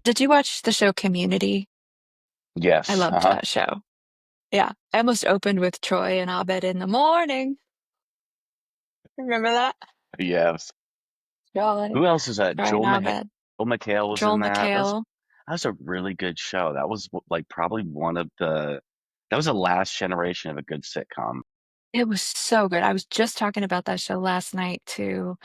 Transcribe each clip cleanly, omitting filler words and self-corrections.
Did you watch the show Community? I Yes. loved that show. Yeah. I almost opened with Troy and Abed in the morning. Remember that? Yes. Troy, Who else is that? Troy and Abed. Joel McHale was Joel in that. McHale. That was a really good show. That was like probably that was the last generation of a good sitcom. It was so good. I was just talking about that show last night to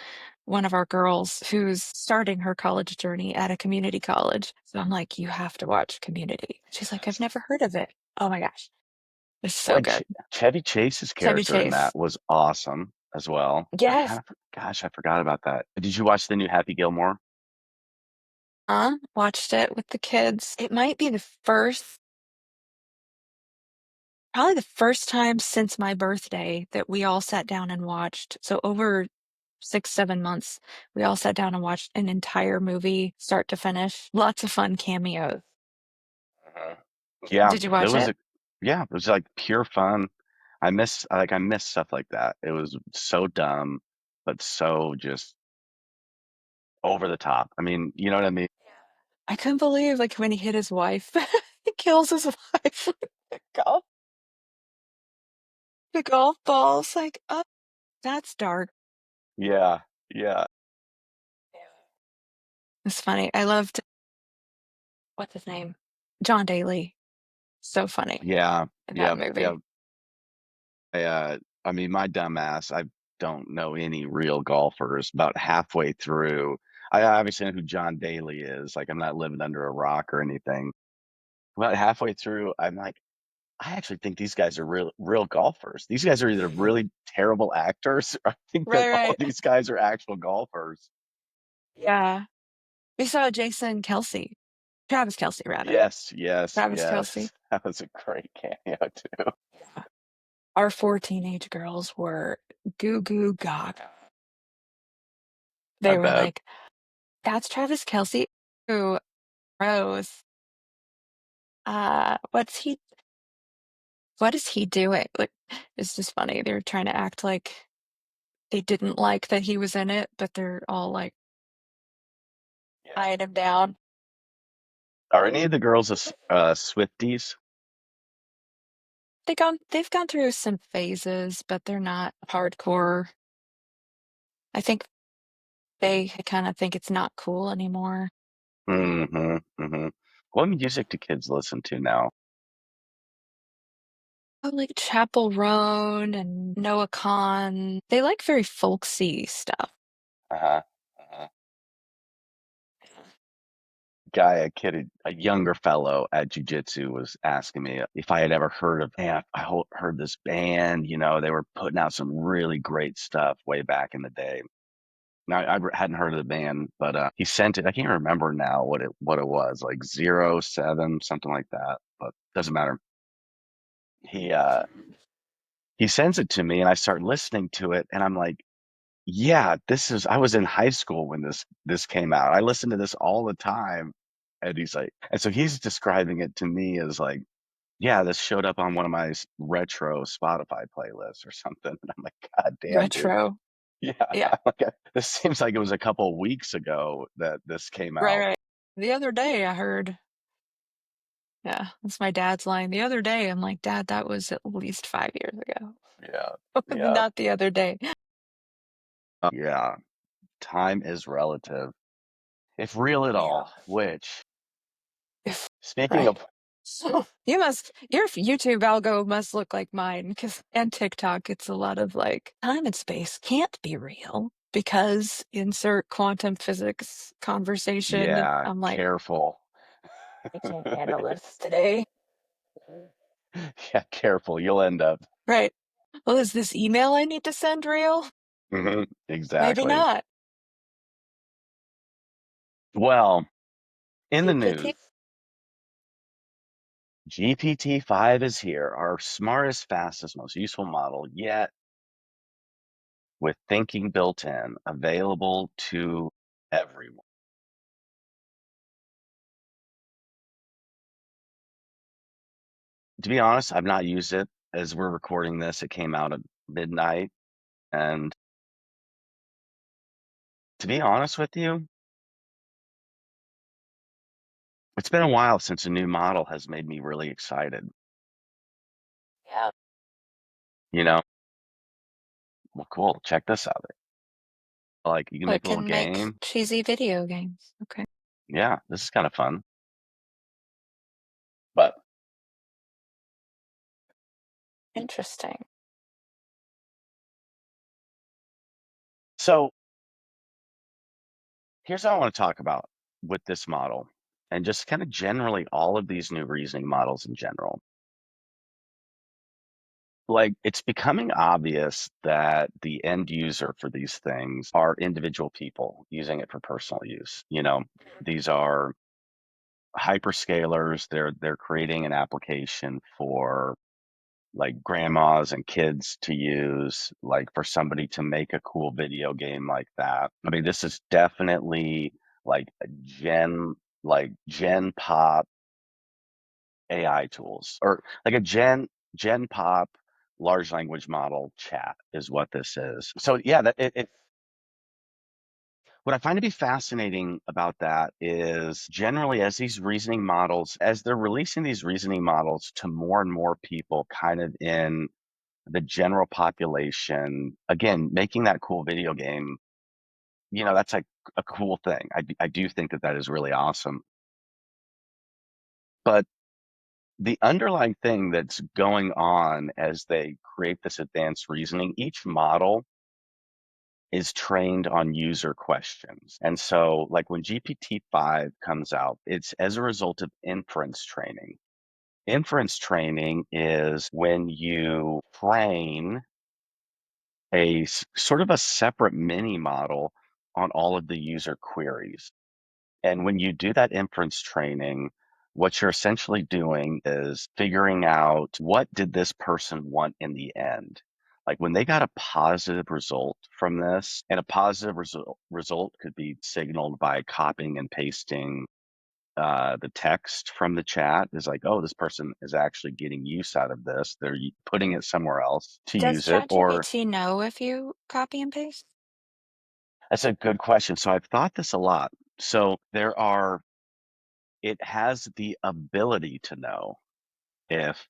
one of our girls who's starting her college journey at a community college. So I'm like, you have to watch Community. She's like, I've never heard of it. Oh my gosh. It's Oh, so and good. Chevy Chase's Chevy character in Chase. that was awesome as well. Yes. Gosh, I forgot about that. Did you watch the new Happy Gilmore? Watched it with the kids. It might be probably the first time since my birthday that we all sat down and watched. So over 6, 7 months, we all sat down and watched an entire movie, start to finish. Lots of fun cameos. Mhm. Yeah, Did you it watch was it? a yeah, it was like pure fun. I miss stuff like that. It was so dumb, but so just over the top. I mean, you know what I mean? I couldn't believe like when he hit his wife. He kills his wife with the golf balls. Like, oh, that's dark. Yeah, yeah, It's funny. I loved what's his name? John Daly. So funny yeah, in that yeah, yeah. movie. I, uh, I mean, my dumb ass, I don't know any real golfers. About halfway through, I obviously know who John Daly is. Like, I'm not living under a rock or anything. About halfway through, I'm like, I actually think these guys are real golfers. These guys are either really terrible actors, or I think that Right, all right. these guys are actual golfers. Yeah. We saw Jason Kelsey. Travis Kelsey, rather. Yes, yes, Travis Kelsey. yes. That was a great cameo too. Our four teenage girls were goo goo gaga. I They were bet. like, that's Travis Kelsey. Who Rose. What is he doing? Like, it's just funny. They're trying to act like they didn't like that he was in it, but they're all like Yeah. eyeing him down. Are any of the girls Swifties? They've gone through some phases, but they're not hardcore. I think they kind of think it's not cool anymore. Mm-hmm. Mm-hmm. What music do kids listen to now? Oh, like Chapel Roan and Noah Kahn. They like very folksy stuff. Uh-huh. Uh-huh. A younger fellow at jujitsu was asking me if I had ever heard of, hey, heard this band, they were putting out some really great stuff way back in the day. Now, hadn't heard of the band, but he sent it. I can't remember now what it was, like 07, something like that, but doesn't matter. He uh he sends it to me and I start listening to it and I'm like, yeah, I was in high school when this came out. I listened to this all the time. And he's like, and so he's describing it to me as like, yeah, this showed up on one of my retro Spotify playlists or something. And I'm like, God damn, dude. Retro. Yeah. Yeah. I'm like, this seems like it was a couple of weeks ago that this came Right, out. right. The other day I heard, yeah, that's my dad's line. The other day, I'm like, Dad, that was at least 5 years ago. Yeah. Yeah. Not the other day. Yeah. Time is relative, if real at Yeah. all, which, If, speaking right. of, So your YouTube algo must look like mine because, and TikTok, it's a lot of like time and space can't be real because insert quantum physics conversation. yeah, I'm like, careful. I can't handle this today. Yeah, careful. You'll end up. Right. Well, is this email I need to send real? Maybe Exactly. not. Well, in the news, GPT. GPT-5 is here, our smartest, fastest, most useful model yet, with thinking built in, available to everyone. To be honest, I've not used it. As we're recording this, it came out at midnight, and to be honest with you, it's been a while since a new model has made me really excited. Yeah. You know, well, cool. Check this out. Like, you can Or it make a little can make game. cheesy video games. Okay. Yeah, this is kind of fun. But Interesting. so here's what I want to talk about with this model and just kind of generally all of these new reasoning models in general. Like, it's becoming obvious that the end user for these things are individual people using it for personal use. These are hyperscalers. They're creating an application for like grandmas and kids to use, like for somebody to make a cool video game like that. I mean, this is definitely like a gen pop AI tools, or like a gen pop large language model chat is what this is. So yeah, what I find to be fascinating about that is generally as these reasoning models, as they're releasing these reasoning models to more and more people kind of in the general population, again, making that cool video game, that's like a cool thing. I do think that that is really awesome. But the underlying thing that's going on as they create this advanced reasoning, each model is trained on user questions. And so, like when GPT-5 comes out, it's as a result of inference training. Inference training is when you train sort of a separate mini model on all of the user queries. And when you do that inference training, what you're essentially doing is figuring out what did this person want in the end. Like when they got a positive result from this, and a positive result could be signaled by copying and pasting the text from the chat is like, oh, this person is actually getting use out of this. They're putting it somewhere else to Does use it, or ChatGPT know if you copy and paste? that's a good question. So I've thought this a lot. So it has the ability to know if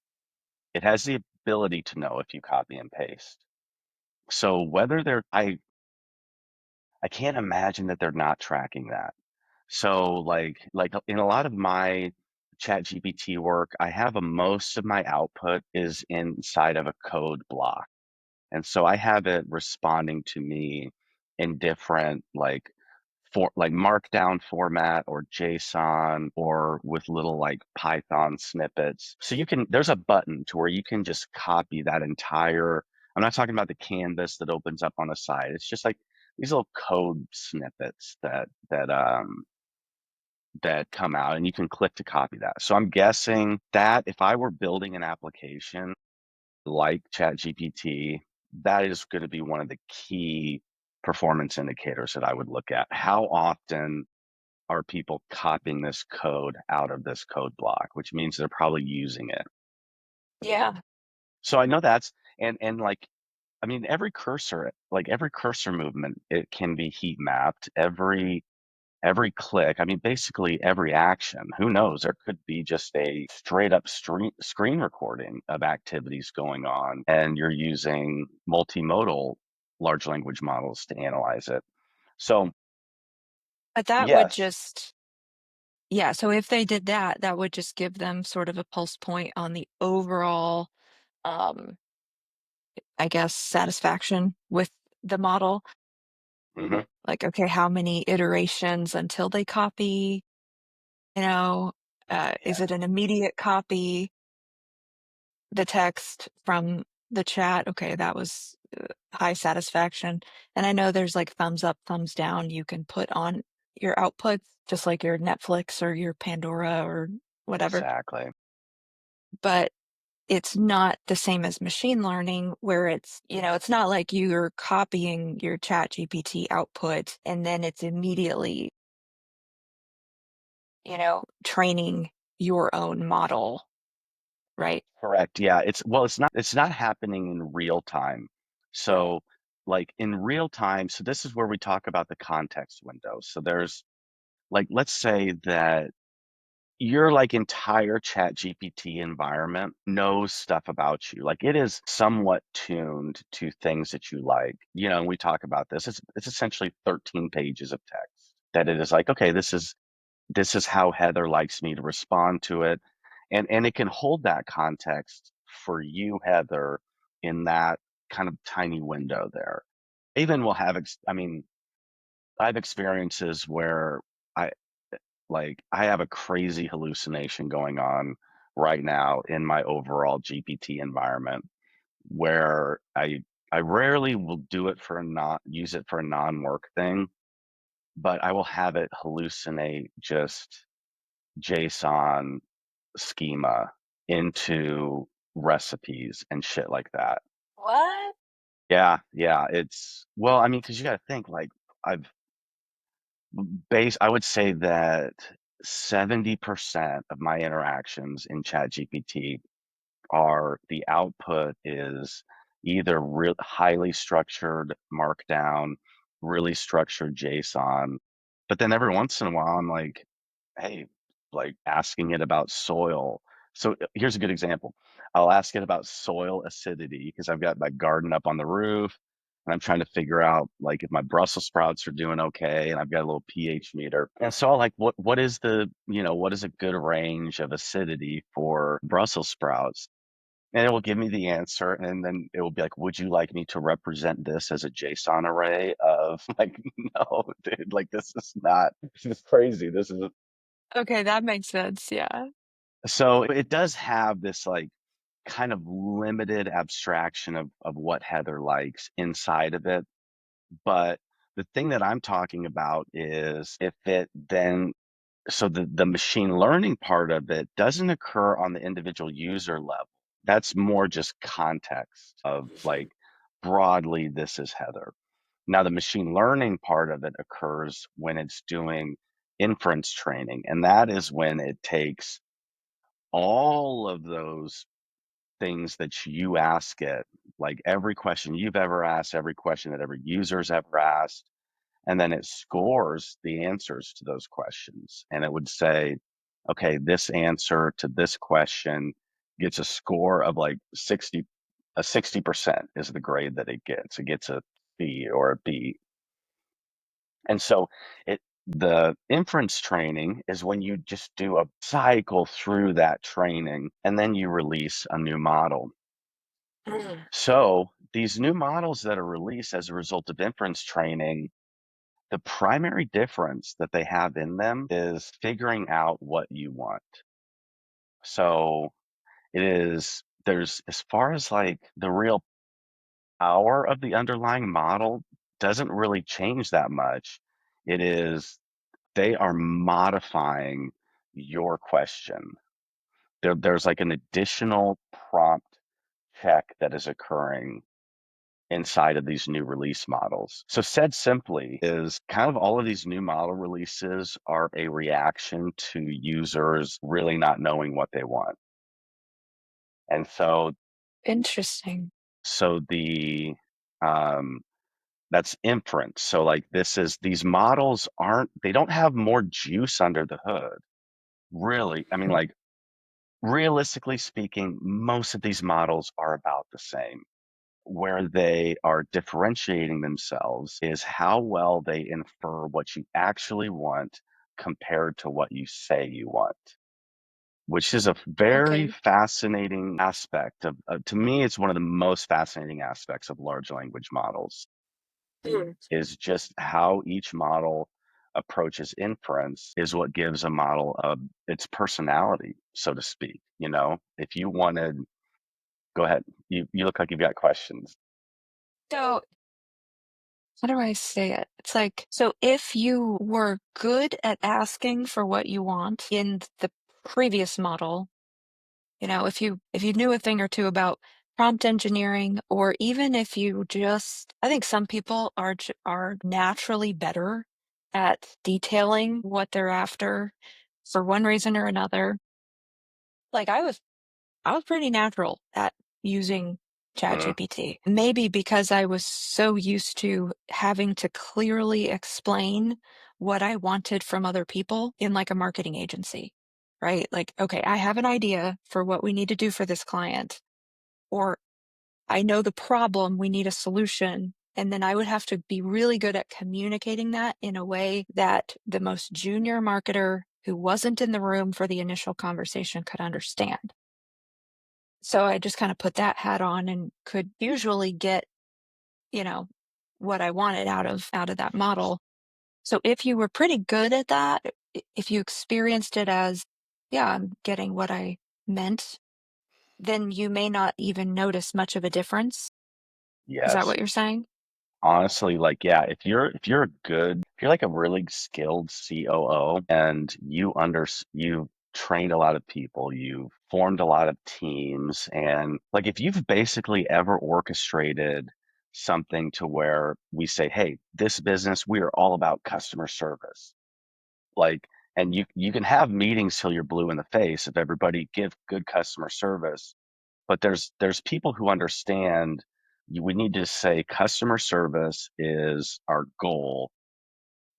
it has the ability to know if you copy and paste. So whether I can't imagine that they're not tracking that. So like in a lot of my chat GPT work, I have most of my output is inside of a code block. And so I have it responding to me in different like markdown format or JSON or with little like Python snippets. So there's a button to where you can just copy that entire, I'm not talking about the canvas that opens up on the side. It's just like these little code snippets that come out and you can click to copy that. So I'm guessing that if I were building an application like ChatGPT, that is going to be one of the key performance indicators that I would look at. How often are people copying this code out of this code block, which means they're probably using it. Yeah. So I know and like I mean every cursor movement, it can be heat mapped. Every click, I mean basically every action. Who knows? There could be just a straight up screen recording of activities going on, and you're using multimodal large language models to analyze it. So But that would yes, just yeah, so if they did that, that would just give them sort of a pulse point on the overall, um, I guess, satisfaction with the model. hmm Like, okay, how many iterations until they copy, you know? Is yeah, it an immediate copy, the text from the chat? Okay, that was high satisfaction. And I know there's like thumbs up, thumbs down you can put on your outputs, just like your Netflix or your Pandora or whatever. exactly. But it's not the same as machine learning where it's not like you're copying your chat GPT output and then it's immediately, training your own model. right? Correct. Yeah. It's not happening in real time. So like in real time, so this is where we talk about the context window. So there's like, let's say that your like entire chat GPT environment knows stuff about you. Like it is somewhat tuned to things that you like. You know, and we talk about this. It's essentially 13 pages of text that it is like, okay, this is how Heather likes me to respond to it. And it can hold that context for you, Heather, in that kind of tiny window there. Even we'll have, I mean, I have experiences where I I have a crazy hallucination going on right now in my overall GPT environment where I rarely will do it for a not use it for a non-work thing, but I will have it hallucinate just JSON schema into recipes and shit like that. What? Yeah, yeah, it's well, I mean, because you got to think like I've I would say that 70% of my interactions in ChatGPT are the output is either real highly structured markdown, really structured JSON, but then every once in a while I'm like, hey, like asking it about soil. So here's a good example. I'll ask it about soil acidity because I've got my garden up on the roof and I'm trying to figure out like if my Brussels sprouts are doing okay and I've got a little pH meter. And so I'll like what is the, what is a good range of acidity for Brussels sprouts? And it will give me the answer, and then it will be like, "Would you like me to represent this as a JSON array of like, no, dude, like this is not, this is crazy. This is Okay, that makes sense, yeah. so it does have this like kind of limited abstraction of what Heather likes inside of it. But the thing that I'm talking about is if it then so the machine learning part of it doesn't occur on the individual user level. That's more just context of like broadly, this is Heather. Now, the machine learning part of it occurs when it's doing inference training, and that is when it takes all of those things that you ask it, like every question you've ever asked, every question that every user's ever asked, and then it scores the answers to those questions. And it would say, okay, this answer to this question gets a score of like 60% is the grade that it gets. It gets a B or a B. And so the inference training is when you just do a cycle through that training and then you release a new model. Mm. So these new models that are released as a result of inference training, the primary difference that they have in them is figuring out what you want. So there's, as far as like the real power of the underlying model doesn't really change that much. It is, they are modifying your question. There's like an additional prompt check that is occurring inside of these new release models. So said simply is kind of all of these new model releases are a reaction to users really not knowing what they want. And Interesting. so the um that's inference. So like these models they don't have more juice under the hood. Really. I mean Mm. like realistically speaking, most of these models are about the same. Where they are differentiating themselves is how well they infer what you actually want compared to what you say you want, which is a very Okay. fascinating aspect to me, it's one of the most fascinating aspects of large language models Mm. is just how each model approaches inference is what gives a model its personality, so to speak. If you wanted, go ahead. You look like you've got questions. So, how do I say it? It's like, so if you were good at asking for what you want in the previous model, if you knew a thing or two about prompt engineering, or even if you just, I think some people are naturally better at detailing what they're after for one reason or another. Like I was I was pretty natural at using Mhm. ChatGPT. Maybe because I was so used to having to clearly explain what I wanted from other people in like a marketing agency, right? Like, okay, I have an idea for what we need to do for this client, or I know the problem, we need a solution. And then I would have to be really good at communicating that in a way that the most junior marketer who wasn't in the room for the initial conversation could understand. So I just kind of put that hat on and could usually get, you know, what I wanted out of that model. So if you were pretty good at that, if you experienced it as, yeah, I'm getting what I meant, then you may not even notice much of a difference. Is that Yes. what you're saying? Honestly, like, yeah, if you're like a really skilled COO and you've trained a lot of people, you've formed a lot of teams, and like if you've basically ever orchestrated something to where we say, hey, this business, we are all about customer service. Like, and you can have meetings till you're blue in the face if everybody give good customer service, but there's people who understand we need to say customer service is our goal.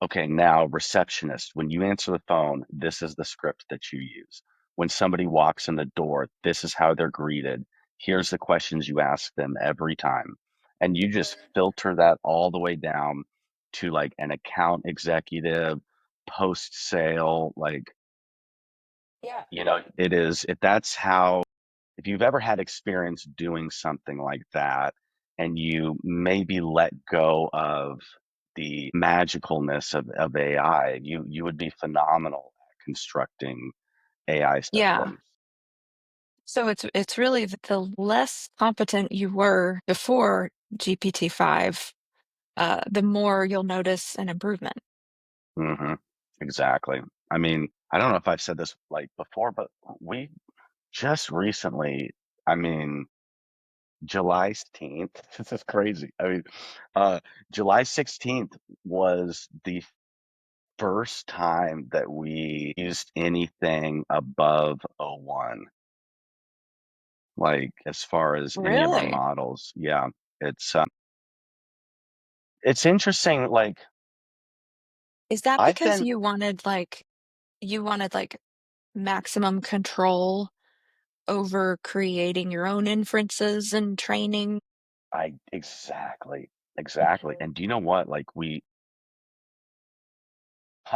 Okay, now receptionist, when you answer the phone, this is the script that you use. When somebody walks in the door, this is how they're greeted. Here's the questions you ask them every time. And you just filter that all the way down to like an account executive, post sale, like, Yeah. it is, if that's how, if you've ever had experience doing something like that and you maybe let go of the magicalness of AI, you would be phenomenal at constructing AI Yeah. systems. So it's really the less competent you were before GPT-5, the more you'll notice an improvement. Hmm. Exactly. I mean, I don't know if I've said this like before, but we just recently, I mean, July 16th, this is crazy. I mean, uh, July 16th was the first time that we used anything above O1, like as far as any of our Really? models. Yeah, it's it's interesting. Like Is that I've because been, you wanted like maximum control over creating your own inferences and training? I exactly, exactly. And do you know what? Like I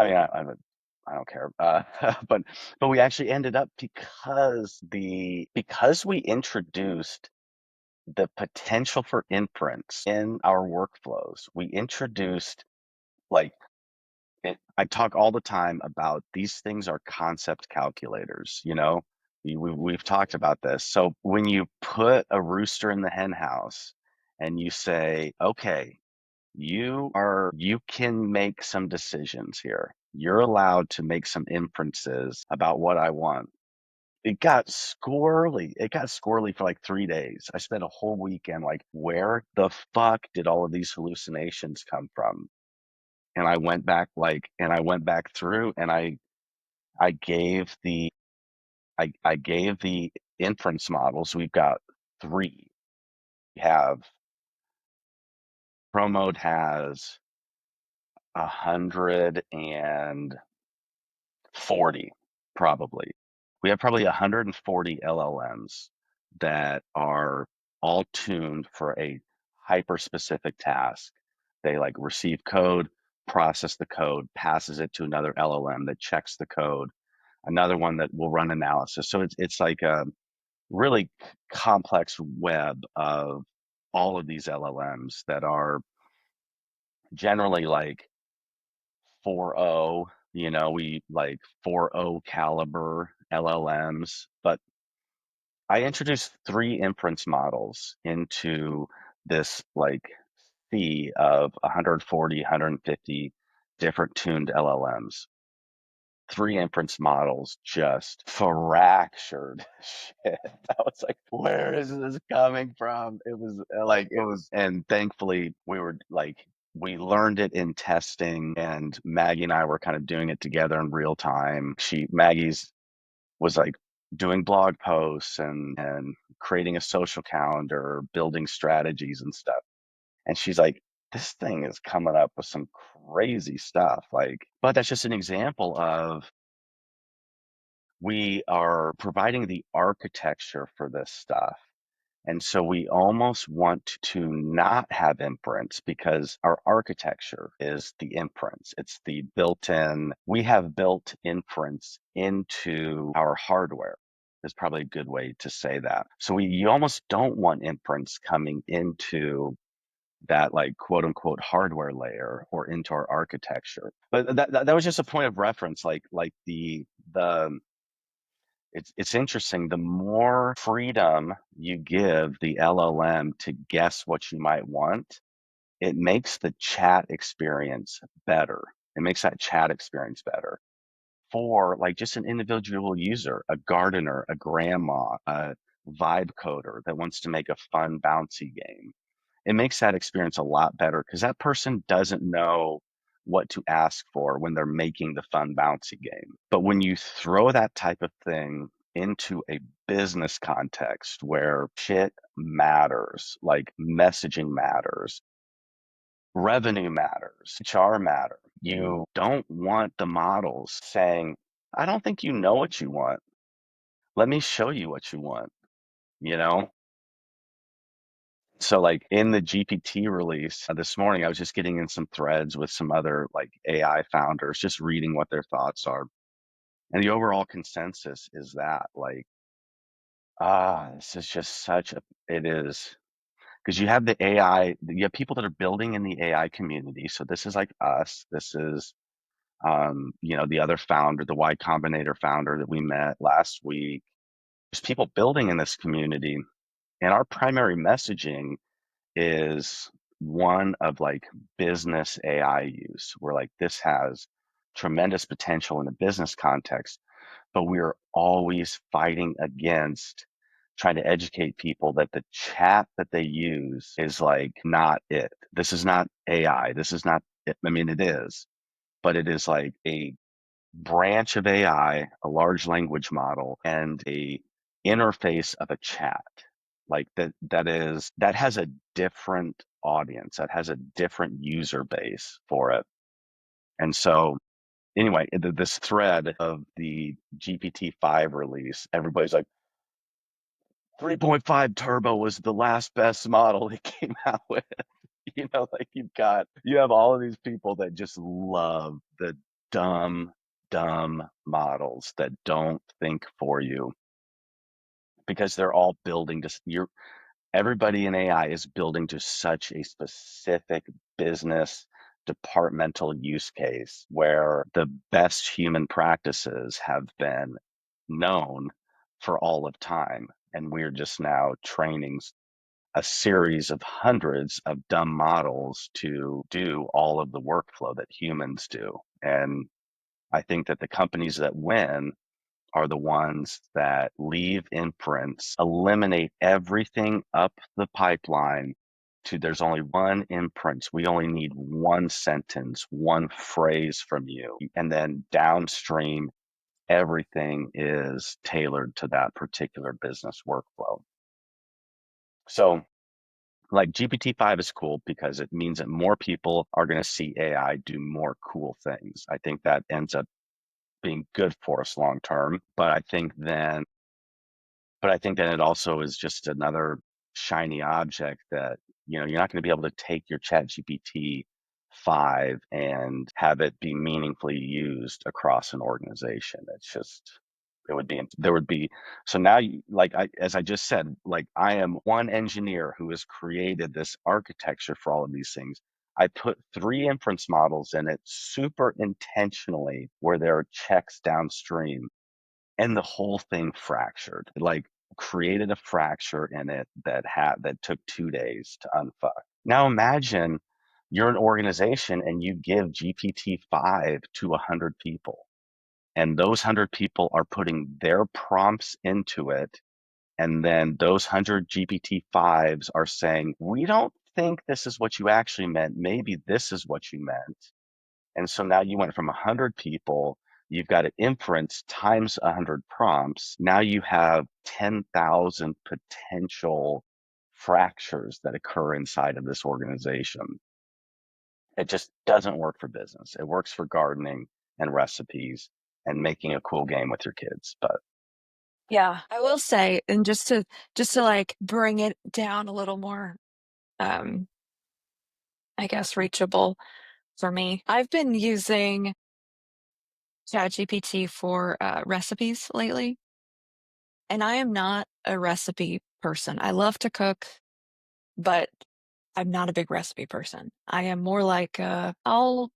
mean, I don't care. But we actually ended up because we introduced the potential for inference in our workflows. We introduced like I talk all the time about these things are concept calculators, you know? We've talked about this. So when you put a rooster in the hen house and you say, okay, you can make some decisions here. You're allowed to make some inferences about what I want. It got squirrely. It got squirrely for like 3 days. I spent a whole weekend like, where the fuck did all of these hallucinations come from? And I went back through and I gave the I gave the inference models. We've got three. We have Pro Mode has 140 probably. We have probably 140 LLMs that are all tuned for a hyper specific task. They like receive code, process the code, passes it to another LLM that checks the code, another one that will run analysis. So it's like a really complex web of all of these LLMs that are generally like 4.0, we like 4.0 caliber LLMs. But I introduced three inference models into this like sea of 140, 150 different tuned LLMs. Three inference models just fractured shit. I was like, where is this coming from? It was and thankfully we learned it in testing, and Maggie and I were kind of doing it together in real time. Maggie's was like doing blog posts and creating a social calendar, building strategies and stuff. And she's like, this thing is coming up with some crazy stuff. Like, but that's just an example of we are providing the architecture for this stuff. And so we almost want to not have inference because our architecture is the inference. It's the built-in, we have built inference into our hardware is probably a good way to say that. So you almost don't want inference coming into that like quote unquote hardware layer or into our architecture. But that was just a point of reference, like the it's interesting. The more freedom you give the LLM to guess what you might want, it makes the chat experience better. It makes that chat experience better for like just an individual user, a gardener, a grandma, a vibe coder that wants to make a fun, bouncy game. It makes that experience a lot better because that person doesn't know what to ask for when they're making the fun, bouncy game. But when you throw that type of thing into a business context where shit matters, like messaging matters, revenue matters, HR matter, you don't want the models saying, I don't think you know what you want. Let me show you what you want, you know? So like in the GPT release this morning, I was just getting in some threads with some other like AI founders, just reading what their thoughts are. And the overall consensus is that like, this is just such a, it is because you have the AI, you have people that are building in the AI community. So this is like us. This is, the other founder, the Y Combinator founder that we met last week. There's people building in this community, and our primary messaging is one of like business AI use, where like this has tremendous potential in a business context, but we're always fighting against trying to educate people that the chat that they use is like not it. This is not AI. This is not it. I mean, it is, but it is like a branch of AI, a large language model, and a interface of a chat. Like that has a different audience, that has a different user base for it. And so anyway, this thread of the GPT-5 release, everybody's like, 3.5 turbo was the last best model it came out with. Like you have all of these people that just love the dumb, dumb models that don't think for you because they're all building to everybody in AI is building to such a specific business departmental use case where the best human practices have been known for all of time. And we're just now training a series of hundreds of dumb models to do all of the workflow that humans do. And I think that the companies that win are the ones that leave inference, eliminate everything up the pipeline to there's only one inference. We only need one sentence, one phrase from you. And then downstream, everything is tailored to that particular business workflow. So like GPT-5 is cool because it means that more people are going to see AI do more cool things. I think that ends up being good for us long term. But I think then it also is just another shiny object that, you're not going to be able to take your Chat GPT 5 and have it be meaningfully used across an organization. It's just, there would be, so now as I just said, like I am one engineer who has created this architecture for all of these things. I put 3 inference models in it super intentionally where there are checks downstream and the whole thing fractured. Like created a fracture in it that took 2 days to unfuck. Now imagine you're an organization and you give GPT-5 to 100 people, and those 100 people are putting their prompts into it, and then those 100 GPT-5s are saying, we don't think this is what you actually meant. Maybe this is what you meant. And so now you went from 100 people You've got an inference times 100 prompts. Now you have 10,000 potential fractures that occur inside of this organization. It just doesn't work for business. It works for gardening and recipes and making a cool game with your kids. But Yeah, I will say, and just to like bring it down a little more, um, I guess reachable for me. I've been using ChatGPT for recipes lately, and I am not a recipe person. I love to cook, but I'm not a big recipe person. I am more like I'll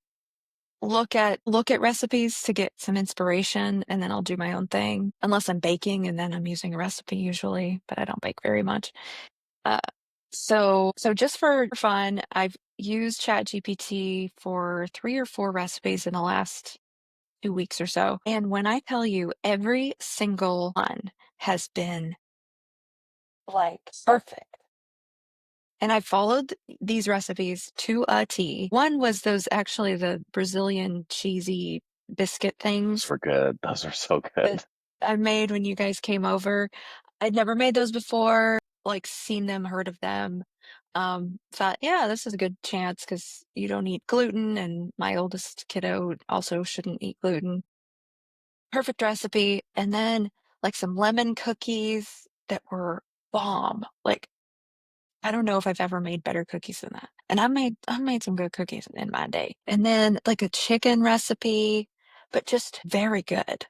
look at recipes to get some inspiration, and then I'll do my own thing. Unless I'm baking, and then I'm using a recipe usually, but I don't bake very much. Uh, so just for fun, I've used ChatGPT for 3 or 4 recipes in the last 2 weeks or so. And when I tell you every single one has been like perfect. And I followed these recipes to a T. One was those actually the Brazilian cheesy biscuit those things are good. Those are so that good. I made when you guys came over. I'd never made those before, like seen them, heard of them. Thought, yeah, this is a good chance because you don't eat gluten, and my oldest kiddo also shouldn't eat gluten. Perfect recipe. And then like some lemon cookies that were bomb. Like, I don't know if I've ever made better cookies than that. And I made some good cookies in my day. And then like a chicken recipe, but just very good.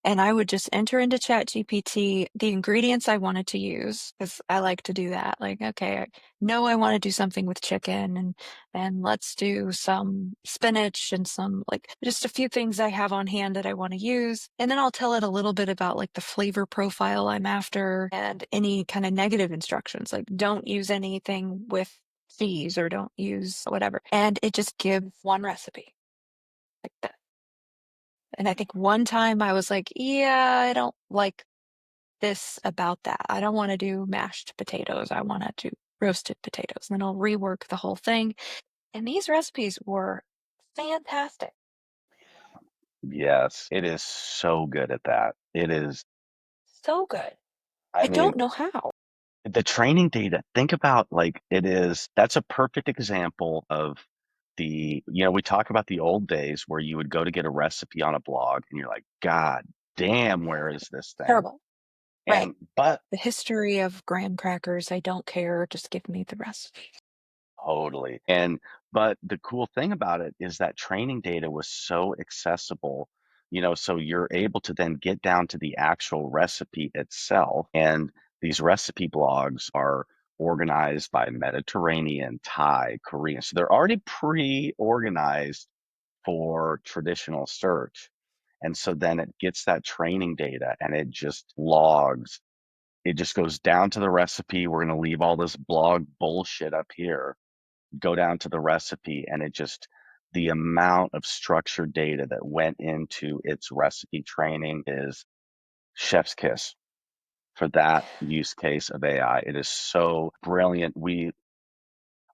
And I would just enter into ChatGPT the ingredients I wanted to use because I like to do that. Like, okay, I know I want to do something with chicken, and let's do some spinach and some like just a few things I have on hand that I want to use. And then I'll tell it a little bit about like the flavor profile I'm after and any kind of negative instructions, like don't use anything with cheese or don't use whatever. And it just gives one recipe like that. And I think one time I was like, yeah, I don't like this about that. I don't want to do mashed potatoes. I want to do roasted potatoes. And then I'll rework the whole thing. And these recipes were fantastic. Yes, it is so good at that. It is, So good. I I mean, don't know how. the training data, think about like it is, that's a perfect example of we talk about the old days where you would go to get a recipe on a blog and you're like, God damn, where is this thing? Terrible. Right. But The history of graham crackers, I don't care. Just give me the recipe. totally. But the cool thing about it is that training data was so accessible, so you're able to then get down to the actual recipe itself. And these recipe blogs are organized by Mediterranean, Thai, Korean. So they're already pre-organized for traditional search. And so then it gets that training data and it just logs. It just goes down to the recipe. We're going to leave all this blog bullshit up here, go down to the recipe, and the amount of structured data that went into its recipe training is chef's kiss for that use case of AI. It is so brilliant. We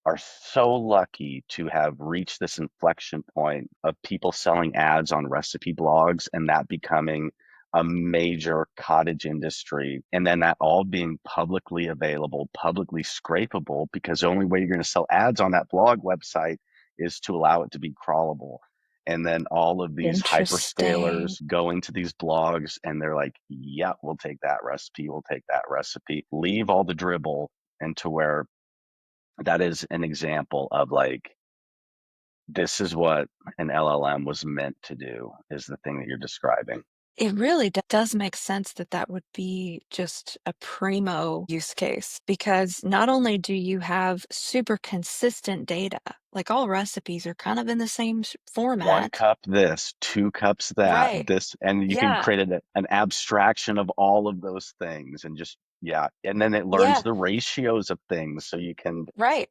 are so lucky to have reached this inflection point of people selling ads on recipe blogs and that becoming a major cottage industry. And then that all being publicly available, publicly scrapable, because the only way you're going to sell ads on that blog website is to allow it to be crawlable. And then all of these Interesting. hyperscalers going to these blogs and they're like, yeah, we'll take that recipe. We'll take that recipe. Leave all the dribble, and to where that is an example of like, this is what an LLM was meant to do, is the thing that you're describing. It really does make sense that that would be just a primo use case because not only do you have super consistent data, like all recipes are kind of in the same One format. cup this, two cups that, Right. and you can Yeah. create an abstraction of all of those things and just, yeah. And then it learns Yeah. the ratios of things so you can, Right.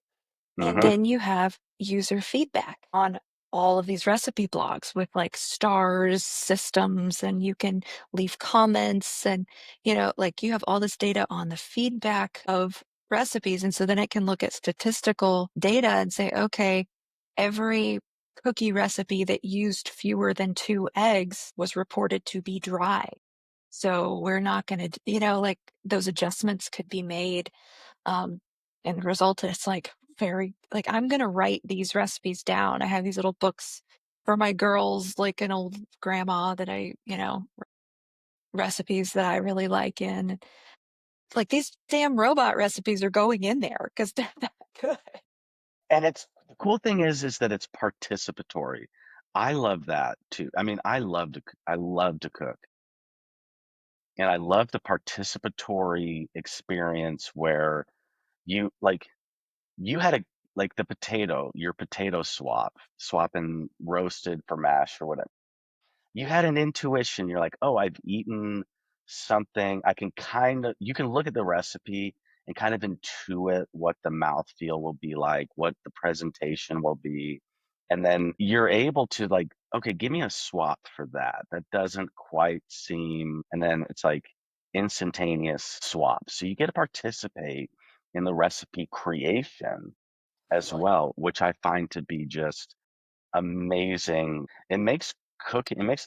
And mhm. then you have user feedback on all of these recipe blogs with like stars systems, and you can leave comments, and like you have all this data on the feedback of recipes. And so then it can look at statistical data and say, okay, every cookie recipe that used fewer than 2 eggs was reported to be dry. So we're not going to, like those adjustments could be made. Um, and the result is like very, like, I'm going to write these recipes down. I have these little books for my girls, like an old grandma that recipes that I really like in. Like these damn robot recipes are going in there because they're that good. And it's the cool thing is that it's participatory. I love that too. I mean, I love to cook, and I love the participatory experience where you like you had a like the your potato swapping roasted for mash or whatever. You had an intuition. You're like, oh, I've eaten something. You can look at the recipe and kind of intuit what the mouthfeel will be like, what the presentation will be. And then you're able to like, okay, give me a swap for that. That doesn't quite seem, and then it's like instantaneous swap. So you get to participate in the recipe creation as Totally. well, which I find to be just amazing. It makes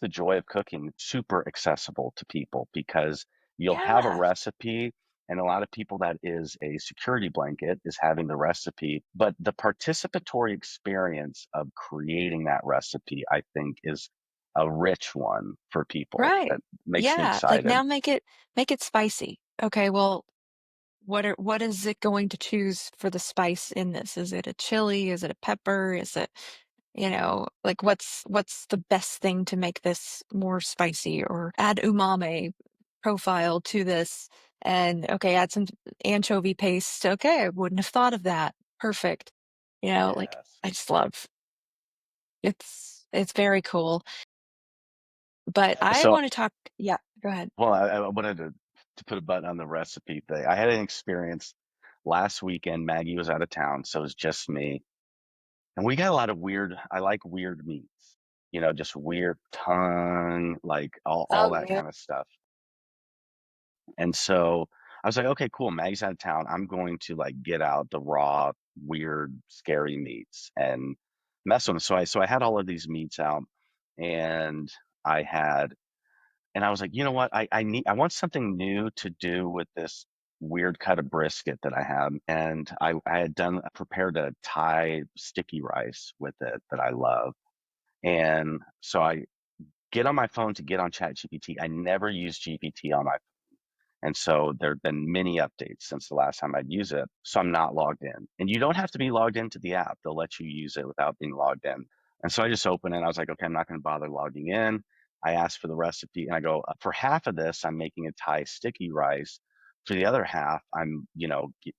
the joy of cooking super accessible to people because you'll have a Yeah. recipe, and a lot of people that is a security blanket is having the recipe, but the participatory experience of creating that recipe, I think, is a rich one for people Right. that makes me Yeah. Like excited. now make it spicy. Okay, well, what is it going to choose for the spice in this? Is it a chili? Is it a pepper? Is it, like what's the best thing to make this more spicy or add umami profile to this? And okay, add some anchovy paste. Okay, I wouldn't have thought of that. Perfect. Like Yes. I just love it's very cool. But I So, want to talk, yeah, go ahead. well, I wanted to put a button on the recipe thing. I had an experience last weekend. Maggie was out of town, so it was just me. And we got a lot of I like weird meats, just weird tongue, like all Oh that yeah. kind of stuff. And so I was like, okay, cool. Maggie's out of town. I'm going to like get out the raw, weird, scary meats and mess with them. So I had all of these meats out, and I had, and I was like, you know what? I want something new to do with this weird cut of brisket that I have. And I had prepared a Thai sticky rice with it that I love. And so I get on my phone to get on ChatGPT. I never use GPT on my, and so there have been many updates since the last time I'd use it. So I'm not logged in. And you don't have to be logged into the app. They'll let you use it without being logged in. And so I just open it. I was like, okay, I'm not going to bother logging in. I asked for the recipe, and I go, for half of this, I'm making a Thai sticky rice. For the other half,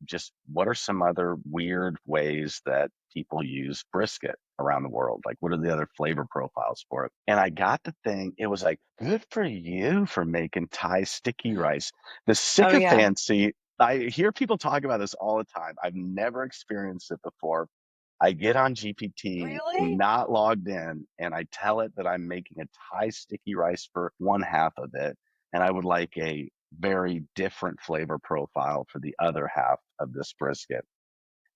just what are some other weird ways that people use brisket around the world? Like, what are the other flavor profiles for it? And I got the thing. It was like, good for you for making Thai sticky rice. The Oh yeah. sycophancy, I hear people talk about this all the time. I've never experienced it before. I get on GPT, Really? not logged in, and I tell it that I'm making a Thai sticky rice for one half of it, and I would like a very different flavor profile for the other half of this brisket.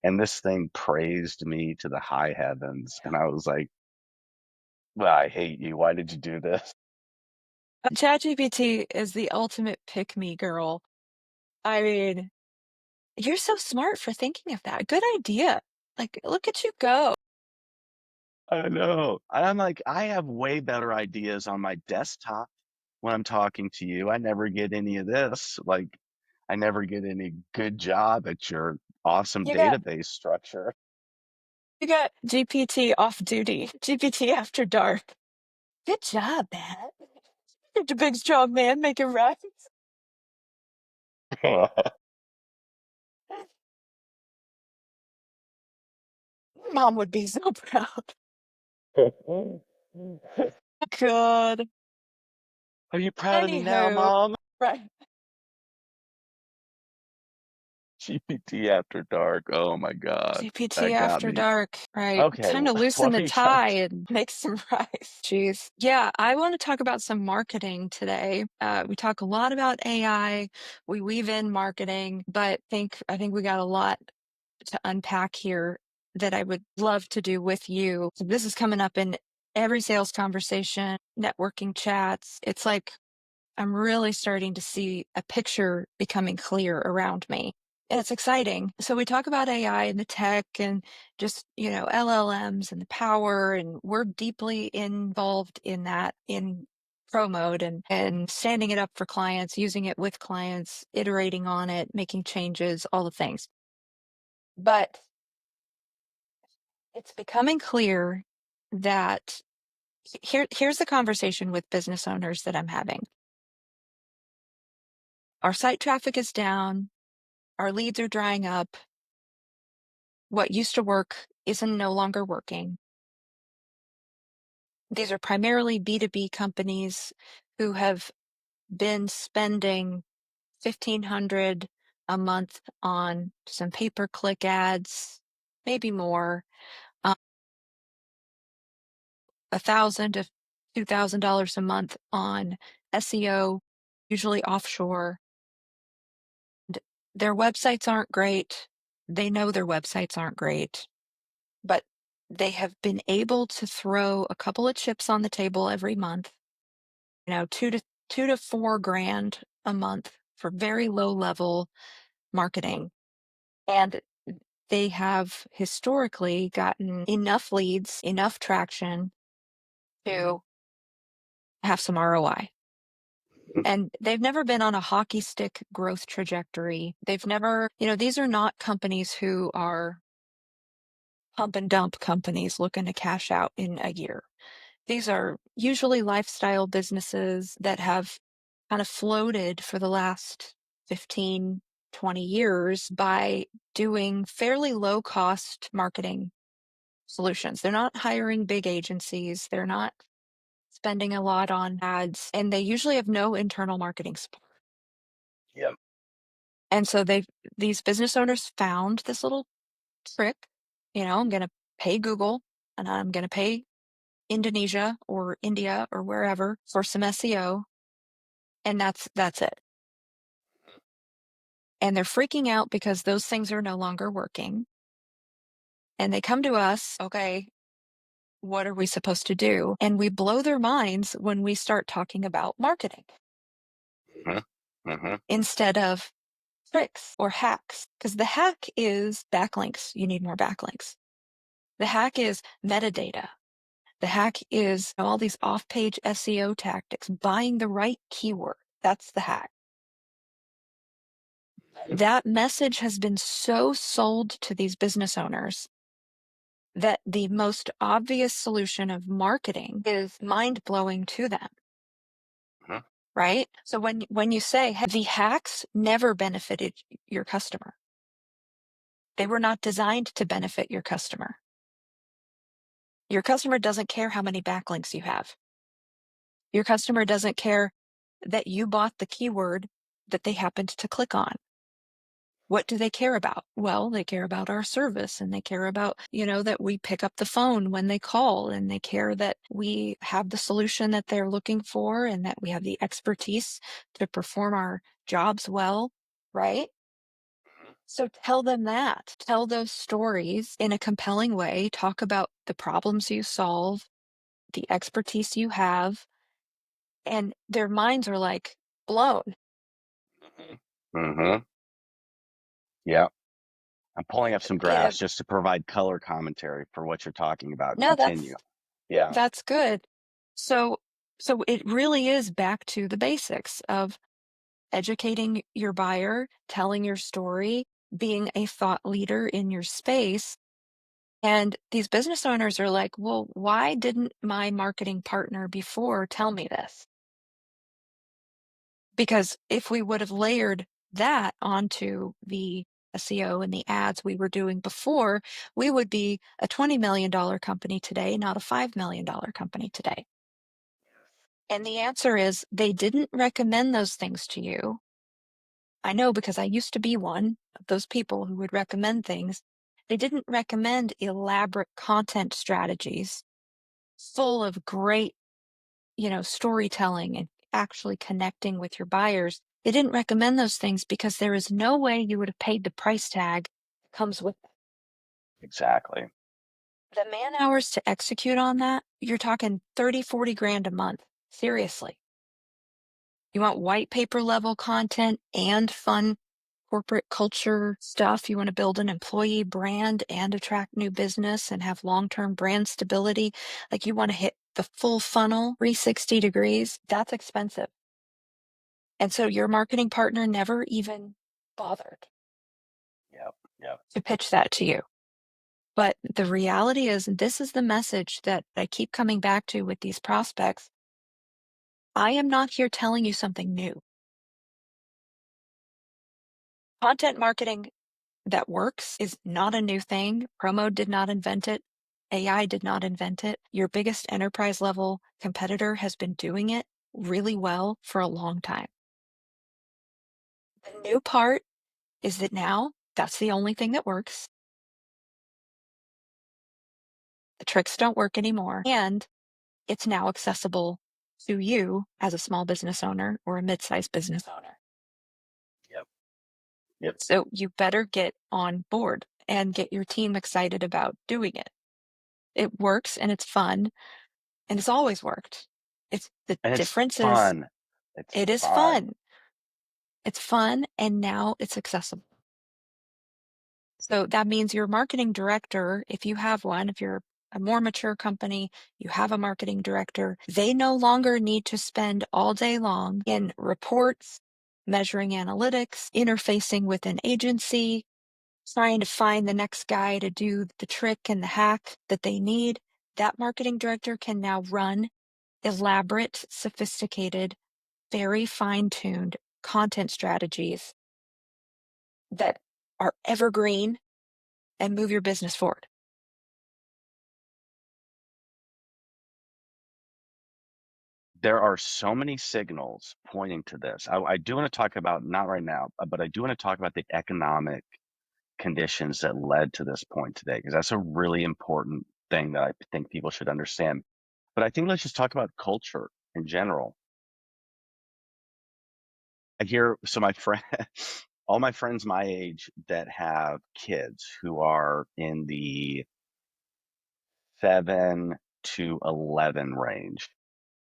And this thing praised me to the high heavens, and I was like, well, I hate you. Why did you do this? ChatGPT is the ultimate pick me girl. I mean, you're so smart for thinking of that. Good idea. Like, look at you go. I know. I'm like, I have way better ideas on my desktop when I'm talking to you. I never get any of this. Like, I never get any good job at your awesome You got database structure. you got GPT off duty. GPT after dark. Good job, man. You're a big strong man making rhymes. Mom would be so proud. Good. Are you proud of me now, Anywho, Mom? right. GPT after dark. Oh my God. GPT That got after me. dark, right? Okay, Time to loosen what the are you trying tie to? and make some rice. Jeez. Yeah, I want to talk about some marketing today. We talk a lot about AI. We weave in marketing, but I think we got a lot to unpack here. that I would love to do with you. So this is coming up in every sales conversation, networking chats. It's like I'm really starting to see a picture becoming clear around me. And it's exciting. So we talk about AI and the tech and just, LLMs and the power, and we're deeply involved in that in pro mode and standing it up for clients, using it with clients, iterating on it, making changes, all the things. But it's becoming clear that here's the conversation with business owners that I'm having. Our site traffic is down, our leads are drying up. What used to work isn't no longer working. These are primarily B2B companies who have been spending 1,500 a month on some pay-per-click ads, maybe more, 1,000 to $2,000 a month on SEO, usually offshore. Their websites aren't great. They know their websites aren't great, but they have been able to throw a couple of chips on the table every month, 2 to 4 grand a month for very low level marketing. And they have historically gotten enough leads, enough traction to have some ROI. And they've never been on a hockey stick growth trajectory. They've never, these are not companies who are pump and dump companies looking to cash out in a year. These are usually lifestyle businesses that have kind of floated for the last 15, 20 years by doing fairly low cost marketing solutions. They're not hiring big agencies. They're not spending a lot on ads, and they usually have no internal marketing support. Yep. And so these business owners found this little trick. I'm going to pay Google and I'm going to pay Indonesia or India or wherever for some SEO, and that's it. And they're freaking out because those things are no longer working. And they come to us, okay, what are we supposed to do? And we blow their minds when we start talking about marketing Mhm. Mhm. instead of tricks or hacks. Because the hack is backlinks. You need more backlinks. The hack is metadata. The hack is all these off page SEO tactics, buying the right keyword. That's the hack. That message has been so sold to these business owners that the most obvious solution of marketing is mind blowing to them, Mhm. right? So when you say, "Hey, the hacks never benefited your customer, they were not designed to benefit your customer. Your customer doesn't care how many backlinks you have. Your customer doesn't care that you bought the keyword that they happened to click on. What do they care about? Well, they care about our service, and they care about, that we pick up the phone when they call, and they care that we have the solution that they're looking for and that we have the expertise to perform our jobs well, right? So tell them that. Tell those stories in a compelling way. Talk about the problems you solve, the expertise you have, and their minds are like blown. Mhm. Mhm. Yeah. I'm pulling up some In a graphs just to provide color commentary for what you're talking about. No, Continue. Yeah. that's good. So so it really is back to the basics of educating your buyer, telling your story, being a thought leader in your space. And these business owners are like, "Well, why didn't my marketing partner before tell me this?" Because if we would have layered that onto the SEO and the ads we were doing before, we would be a $20 million company today, not a $5 million company today. And the answer is they didn't recommend those things to you. I know because I used to be one of those people who would recommend things. They didn't recommend elaborate content strategies full of great, storytelling and actually connecting with your buyers. They didn't recommend those things because there is no way you would have paid the price tag that comes with them. Exactly. The man hours to execute on that, you're talking 30, 40 grand a month. Seriously. You want white paper level content and fun corporate culture stuff. You want to build an employee brand and attract new business and have long-term brand stability. Like you want to hit the full funnel 360 degrees. That's expensive. And so your marketing partner never even bothered Yep. Yep. to pitch that to you. But the reality is, this is the message that I keep coming back to with these prospects. I am not here telling you something new. Content marketing that works is not a new thing. Promo did not invent it. AI did not invent it. Your biggest enterprise level competitor has been doing it really well for a long time. The new part is that now that's the only thing that works. The tricks don't work anymore. And it's now accessible to you as a small business owner or a mid-sized business owner. Yep. Yep. So you better get on board and get your team excited about doing it. It works and it's fun and it's always worked. It's the And it's difference is fun. It's it is fun. fun. It's fun and now it's accessible. So that means your marketing director, if you have one, if you're a more mature company, you have a marketing director, they no longer need to spend all day long in reports, measuring analytics, interfacing with an agency, trying to find the next guy to do the trick and the hack that they need. That marketing director can now run elaborate, sophisticated, very fine-tuned content strategies that are evergreen and move your business forward. There are so many signals pointing to this. I do want to talk about, not right now, but I do want to talk about the economic conditions that led to this point today, because that's a really important thing that I think people should understand. But I think let's just talk about culture in general. I hear so my friend, all my friends my age that have kids who are in the 7 to 11 range,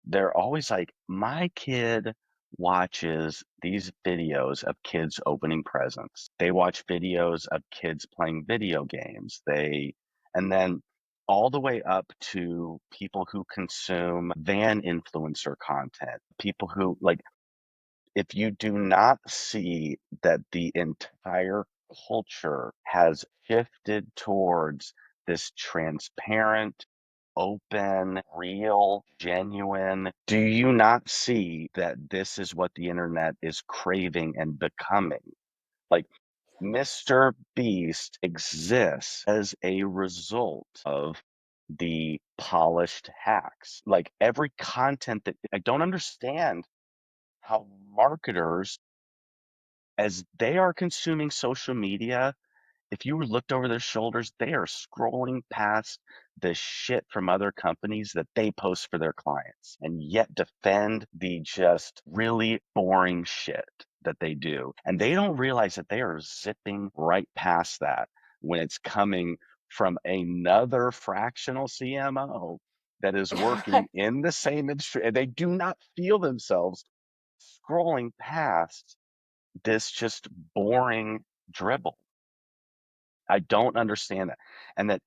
they're always like, my kid watches these videos of kids opening presents. They watch videos of kids playing video games. And then all the way up to people who consume van influencer content, people who like, if you do not see that the entire culture has shifted towards this transparent, open, real, genuine, do you not see that this is what the internet is craving and becoming? Like, Mr. Beast exists as a result of the polished hacks. Like, every content that I don't understand how marketers, as they are consuming social media, if you looked over their shoulders, they are scrolling past the shit from other companies that they post for their clients and yet defend the just really boring shit that they do. And they don't realize that they are zipping right past that when it's coming from another fractional CMO that is working in the same industry. And they do not feel themselves scrolling past this just boring dribble. I don't understand that. And that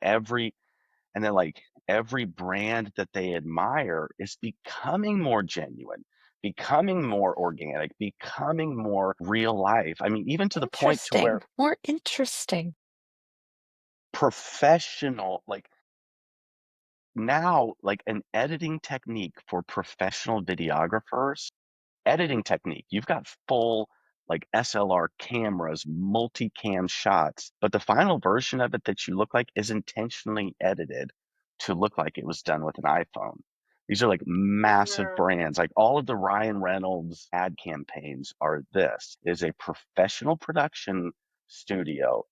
and then like every brand that they admire is becoming more genuine, becoming more organic, becoming more real life. I mean, even to the point to where Interesting. More interesting. professional, like now, like an editing technique for professional videographers, editing technique. You've got full like SLR cameras, multicam shots, but the final version of it that you look like is intentionally edited to look like it was done with an iPhone. These are like massive Mm. brands. Like all of the Ryan Reynolds ad campaigns are this is a professional production studio,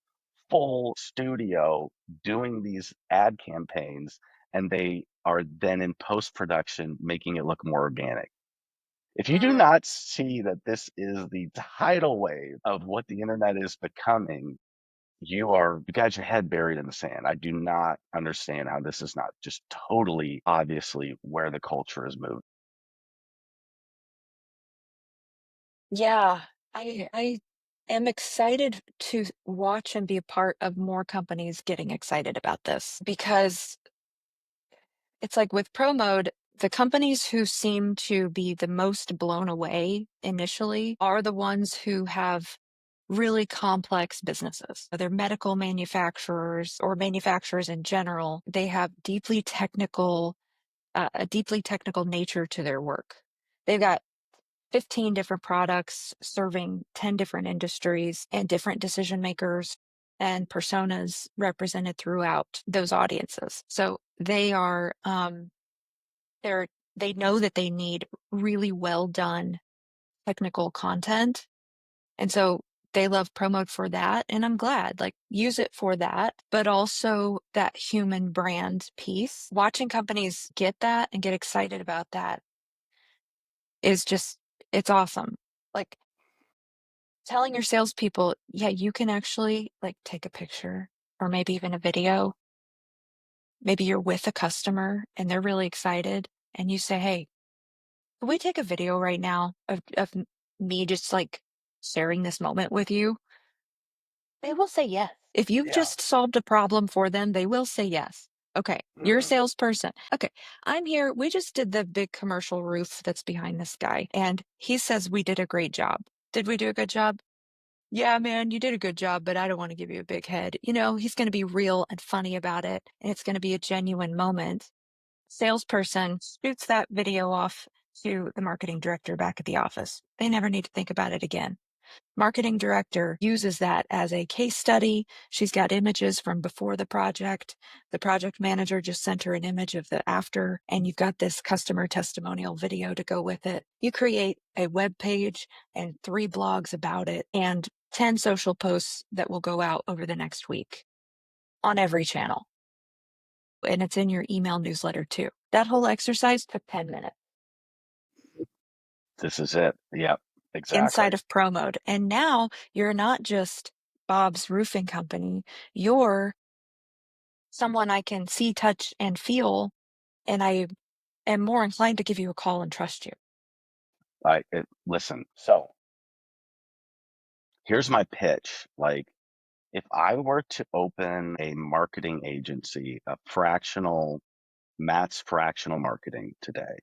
full studio doing these ad campaigns, and they are then in post production making it look more organic. If you do Mm. not see that this is the tidal wave of what the internet is becoming, You got your head buried in the sand. I do not understand how this is not just totally obviously where the culture is moving. Yeah, I am excited to watch and be a part of more companies getting excited about this because it's like with Pro Mode, the companies who seem to be the most blown away initially are the ones who have really complex businesses. They're medical manufacturers or manufacturers in general. They have a deeply technical nature to their work. They've got 15 different products serving 10 different industries and different decision makers and personas represented throughout those audiences. So they're they know that they need really well done technical content. And so they love Promote for that. And I'm glad, like, use it for that, but also that human brand piece. Watching companies get that and get excited about that is just, it's awesome. Like, telling your salespeople, yeah, you can actually like take a picture or maybe even a video. Maybe you're with a customer and they're really excited, and you say, hey, can we take a video right now of me just like sharing this moment with you? They will say yes. If you've Yeah. just solved a problem for them, they will say yes. Okay, you're a Mhm. salesperson. Okay, I'm here. We just did the big commercial roof that's behind this guy, and he says we did a great job. Did we do a good job? Yeah, man, you did a good job, but I don't want to give you a big head. He's going to be real and funny about it, and it's going to be a genuine moment. Salesperson shoots that video off to the marketing director back at the office. They never need to think about it again. Marketing director uses that as a case study. She's got images from before the project. The project manager just sent her an image of the after, and you've got this customer testimonial video to go with it. You create a web page and 3 blogs about it and 10 social posts that will go out over the next week on every channel. And it's in your email newsletter too. That whole exercise took 10 minutes This is it. Yep, inside exactly. of Pro Mode. And now you're not just Bob's Roofing Company, you're someone I can see, touch, and feel, and I am more inclined to give you a call and trust you. Listen, so here's my pitch. Like, if I were to open a marketing agency, Matt's fractional marketing today,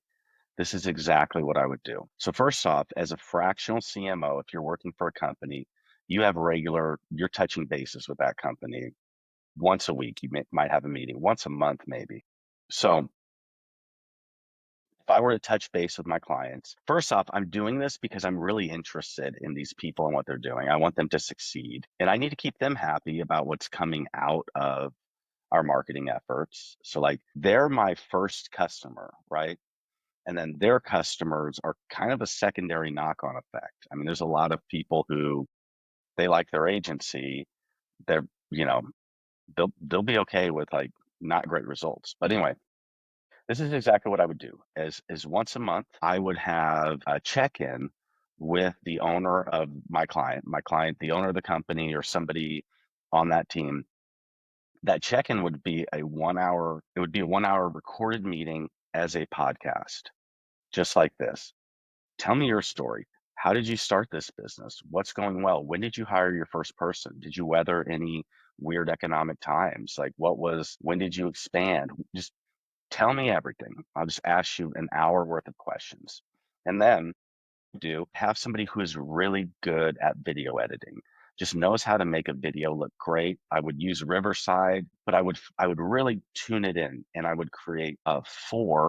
this is exactly what I would do. So first off, as a fractional CMO, if you're working for a company, you're touching bases with that company once a week. Might have a meeting once a month, maybe. So if I were to touch base with my clients, first off, I'm doing this because I'm really interested in these people and what they're doing. I want them to succeed, and I need to keep them happy about what's coming out of our marketing efforts. So, like, they're my first customer, right? And then their customers are kind of a secondary knock-on effect. I mean, there's a lot of people who they like their agency. They're, you know, they'll be okay with like not great results. But anyway, this is exactly what I would do. As once a month, I would have a check-in with the owner of my client, the owner of the company, or somebody on that team. That check-in would be it would be a 1 hour recorded meeting as a podcast, just like this. Tell me your story. How did you start this business? What's going well? When did you hire your first person? Did you weather any weird economic times? Like, when did you expand? Just tell me everything. I'll just ask you an hour worth of questions. And then have somebody who is really good at video editing, just knows how to make a video look great. I would use Riverside, but I would really tune it in, and I would create four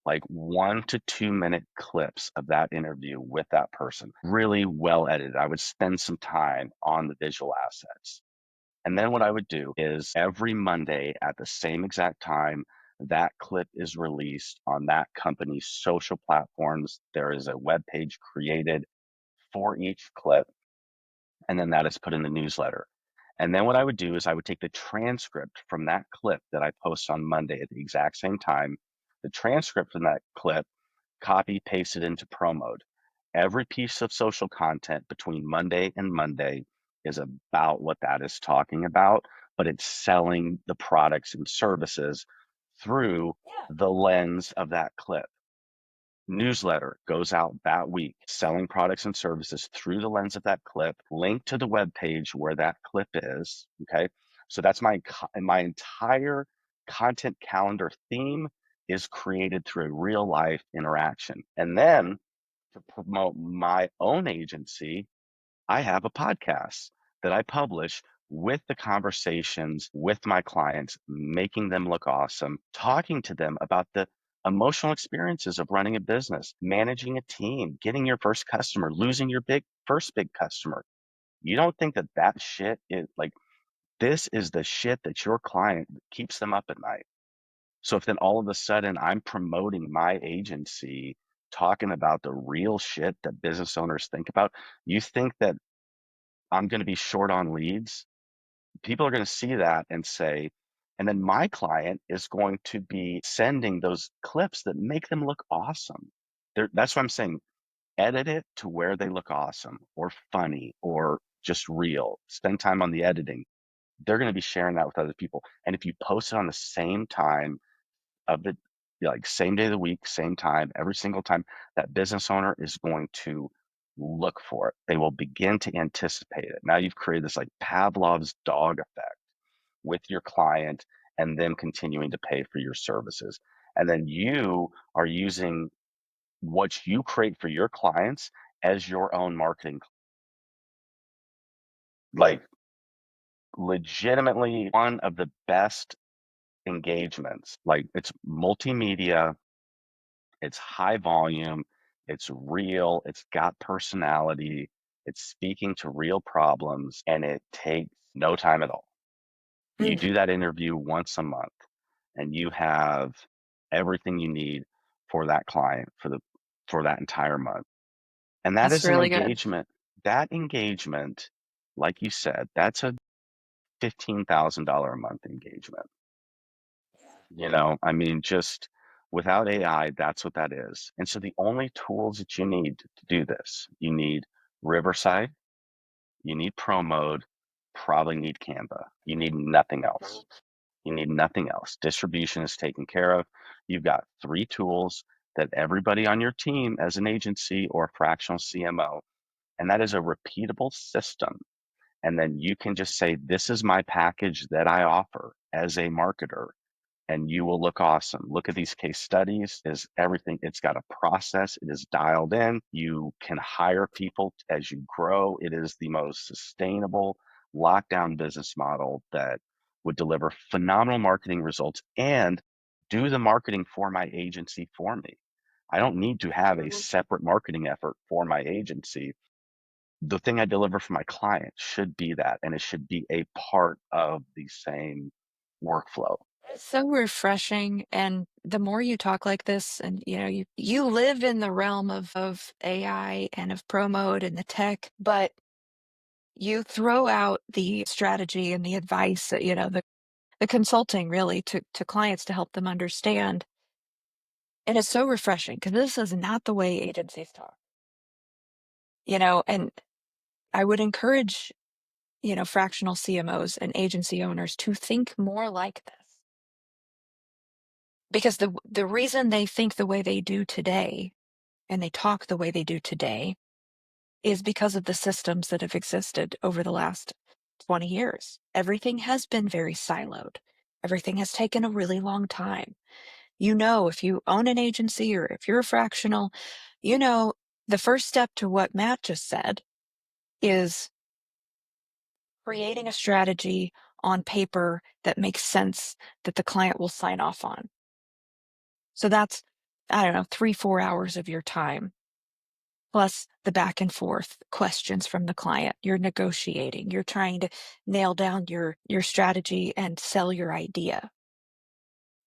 like 1 to 2 minute clips of that interview with that person, really well edited. I would spend some time on the visual assets. And then what I would do is every Monday at the same exact time, that clip is released on that company's social platforms. There is a web page created for each clip, and then that is put in the newsletter. And then what I would do is I would take the transcript from that clip that I post on Monday at the exact same time, the transcript from that clip, copy, paste it into Pro Mode. Every piece of social content between Monday and Monday is about what that is talking about, but it's selling the products and services through the lens of that clip. Newsletter goes out that week, selling products and services through the lens of that clip, link to the web page where that clip is. Okay. So that's my entire content calendar theme is created through a real life interaction. And then to promote my own agency, I have a podcast that I publish with the conversations with my clients, making them look awesome, talking to them about the emotional experiences of running a business, managing a team, getting your first customer, losing your first big customer. You don't think that that shit is like, this is the shit that your client keeps them up at night. So if then all of a sudden I'm promoting my agency, talking about the real shit that business owners think about, you think that I'm going to be short on leads? People are going to see that and say, and then my client is going to be sending those clips that make them look awesome. That's what I'm saying. Edit it to where they look awesome or funny or just real. Spend time on the editing. They're going to be sharing that with other people. And if you post it on the same time of the like same day of the week, same time, every single time, that business owner is going to look for it. They will begin to anticipate it. Now you've created this like Pavlov's dog effect with your client and them continuing to pay for your services. And then you are using what you create for your clients as your own marketing, like legitimately one of the best engagements. Like it's multimedia, it's high volume, it's real, it's got personality, it's speaking to real problems, and it takes no time at all. You Mm, do that interview once a month, and you have everything you need for that client for that entire month. And that that's is an really good. engagement. That engagement, like you said, that's a $15,000 a month engagement. I mean, just without AI, that's what that is. And so the only tools that you need to do this, you need Riverside, you need Pro Mode, probably need Canva. You need nothing else. You need nothing else. Distribution is taken care of. You've got three tools that everybody on your team as an agency or a fractional CMO, and that is a repeatable system. And then you can just say, this is my package that I offer as a marketer, and you will look awesome. Look at these case studies, is everything. It's got a process. It is dialed in. You can hire people as you grow. It is the most sustainable lockdown business model that would deliver phenomenal marketing results and do the marketing for my agency for me. I don't need to have a separate marketing effort for my agency. The thing I deliver for my client should be that, and it should be a part of the same workflow. It's so refreshing, and the more you talk like this and, you live in the realm of AI and of pro mode and the tech, but you throw out the strategy and the advice, the consulting really to clients to help them understand, and it's so refreshing because this is not the way agencies talk, and I would encourage, fractional CMOs and agency owners to think more like this. Because the reason they think the way they do today and they talk the way they do today is because of the systems that have existed over the last 20 years. Everything has been very siloed. Everything has taken a really long time. If you own an agency or if you're a fractional, you know, the first step to what Matt just said is creating a strategy on paper that makes sense that the client will sign off on. So that's, I don't know, 3, 4 hours of your time, plus the back and forth questions from the client. You're negotiating, you're trying to nail down your strategy and sell your idea.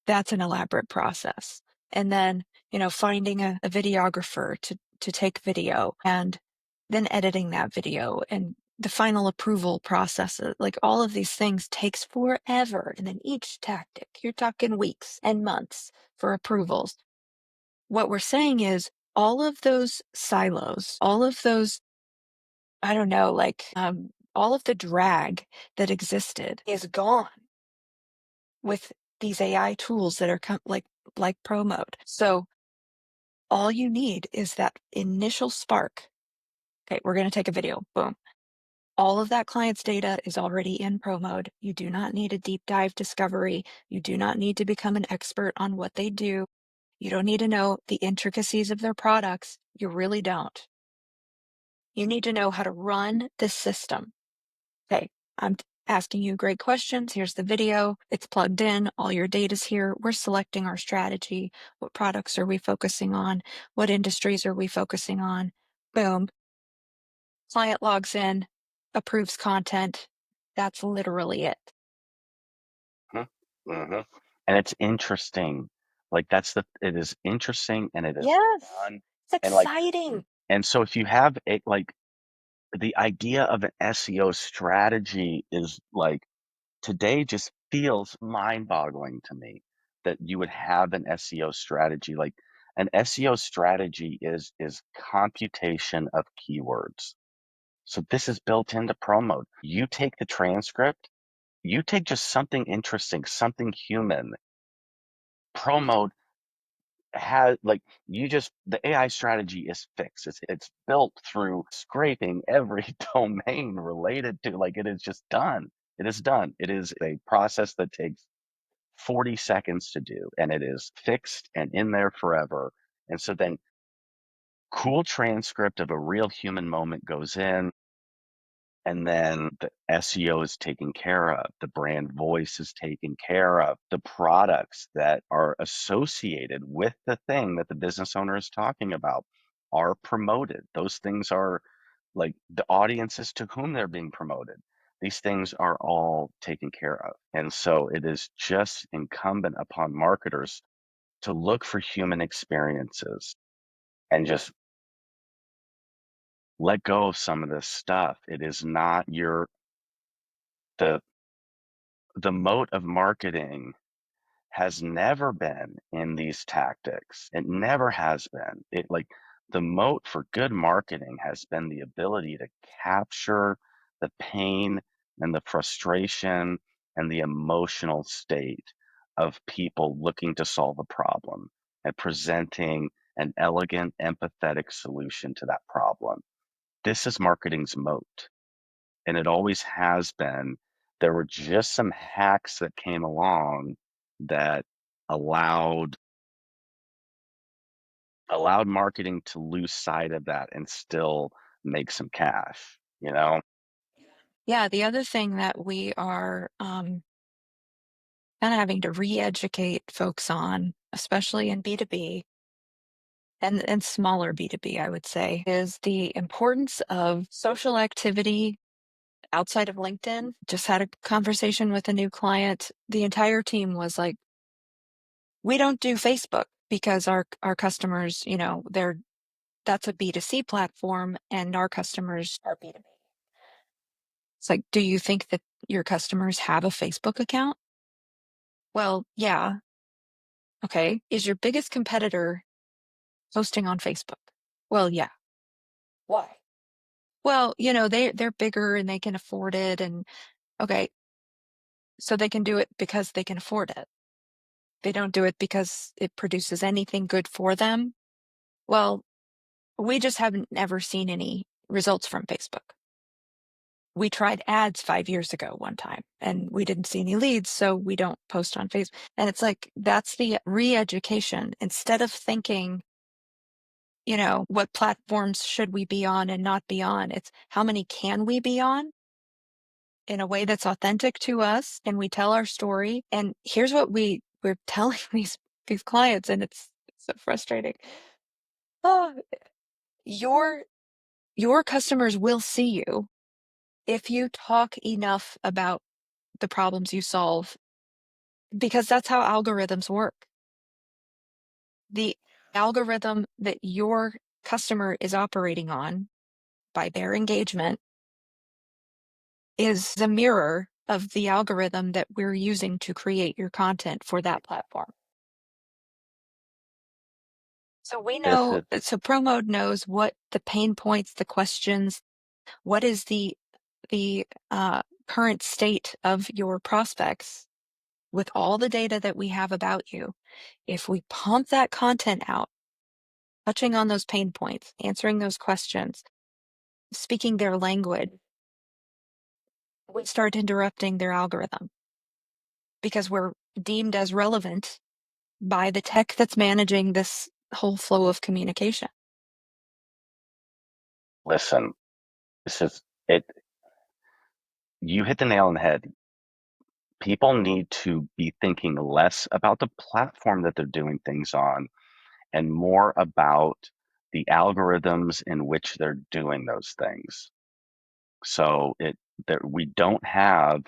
That's an elaborate process. And then, finding a videographer to take video and then editing that video and the final approval process, like all of these things takes forever. And then each tactic, you're talking weeks and months for approvals. What we're saying is all of those silos, all of those, I don't know, like all of the drag that existed is gone with these AI tools that are like Pro Mode. So all you need is that initial spark. Okay, we're going to take a video. Boom. All of that client's data is already in Pro Mode. You do not need a deep dive discovery. You do not need to become an expert on what they do. You don't need to know the intricacies of their products. You really don't. You need to know how to run this system. Okay, I'm asking you great questions. Here's the video. It's plugged in. All your data's here. We're selecting our strategy. What products are we focusing on? What industries are we focusing on? Boom. Client logs in, approves content. That's literally it. Mhm, mhm. And it's interesting. Like it is interesting and it is Yes. fun. It's And like, exciting. and so if you have a, like the idea of an SEO strategy is like today just feels mind-boggling to me that you would have an SEO strategy. Like an SEO strategy is computation of keywords. So this is built into Promode. You take the transcript, you take just something interesting, something human. Promode has like you just the AI strategy is fixed. It's built through scraping every domain related to like it is just done. It is done. It is a process that takes 40 seconds to do and it is fixed and in there forever. And so then cool transcript of a real human moment goes in. And then the SEO is taken care of, the brand voice is taken care of, the products that are associated with the thing that the business owner is talking about are promoted. Those things are like the audiences to whom they're being promoted. These things are all taken care of. And so it is just incumbent upon marketers to look for human experiences and just let go of some of this stuff. It is not the the moat of marketing has never been in these tactics. It never has been. It like the moat for good marketing has been the ability to capture the pain and the frustration and the emotional state of people looking to solve a problem and presenting an elegant, empathetic solution to that problem. This is marketing's moat and it always has been. There were just some hacks that came along that allowed marketing to lose sight of that and still make some cash, you know? Yeah, the other thing that we are kind of having to re-educate folks on, especially in B2B and smaller B2B, I would say, is the importance of social activity outside of LinkedIn. Just had a conversation with a new client. The entire team was like, we don't do Facebook because our customers, that's a B2C platform and our customers are B2B. It's like, do you think that your customers have a Facebook account? Well, yeah. Okay. Is your biggest competitor posting on Facebook? Well, yeah. Why? Well, they're bigger and they can afford it. And okay, so they can do it because they can afford it. They don't do it because it produces anything good for them. Well, we just haven't ever seen any results from Facebook. We tried ads 5 years ago one time and we didn't see any leads, so we don't post on Facebook. And it's like, that's the re-education. Instead of thinking, what platforms should we be on and not be on? It's how many can we be on in a way that's authentic to us? And we tell our story. And here's what we're telling these clients, and it's so frustrating. Oh, your your customers will see you if you talk enough about the problems you solve, because that's how algorithms work. The algorithm that your customer is operating on by their engagement is the mirror of the algorithm that we're using to create your content for that platform. So we This know, is so ProMode knows what the pain points, the questions, what is the the current state of your prospects with all the data that we have about you, if we pump that content out, touching on those pain points, answering those questions, speaking their language, we start interrupting their algorithm because we're deemed as relevant by the tech that's managing this whole flow of communication. Listen, this is it. You hit the nail on the head. People need to be thinking less about the platform that they're doing things on and more about the algorithms in which they're doing those things. So it there we don't have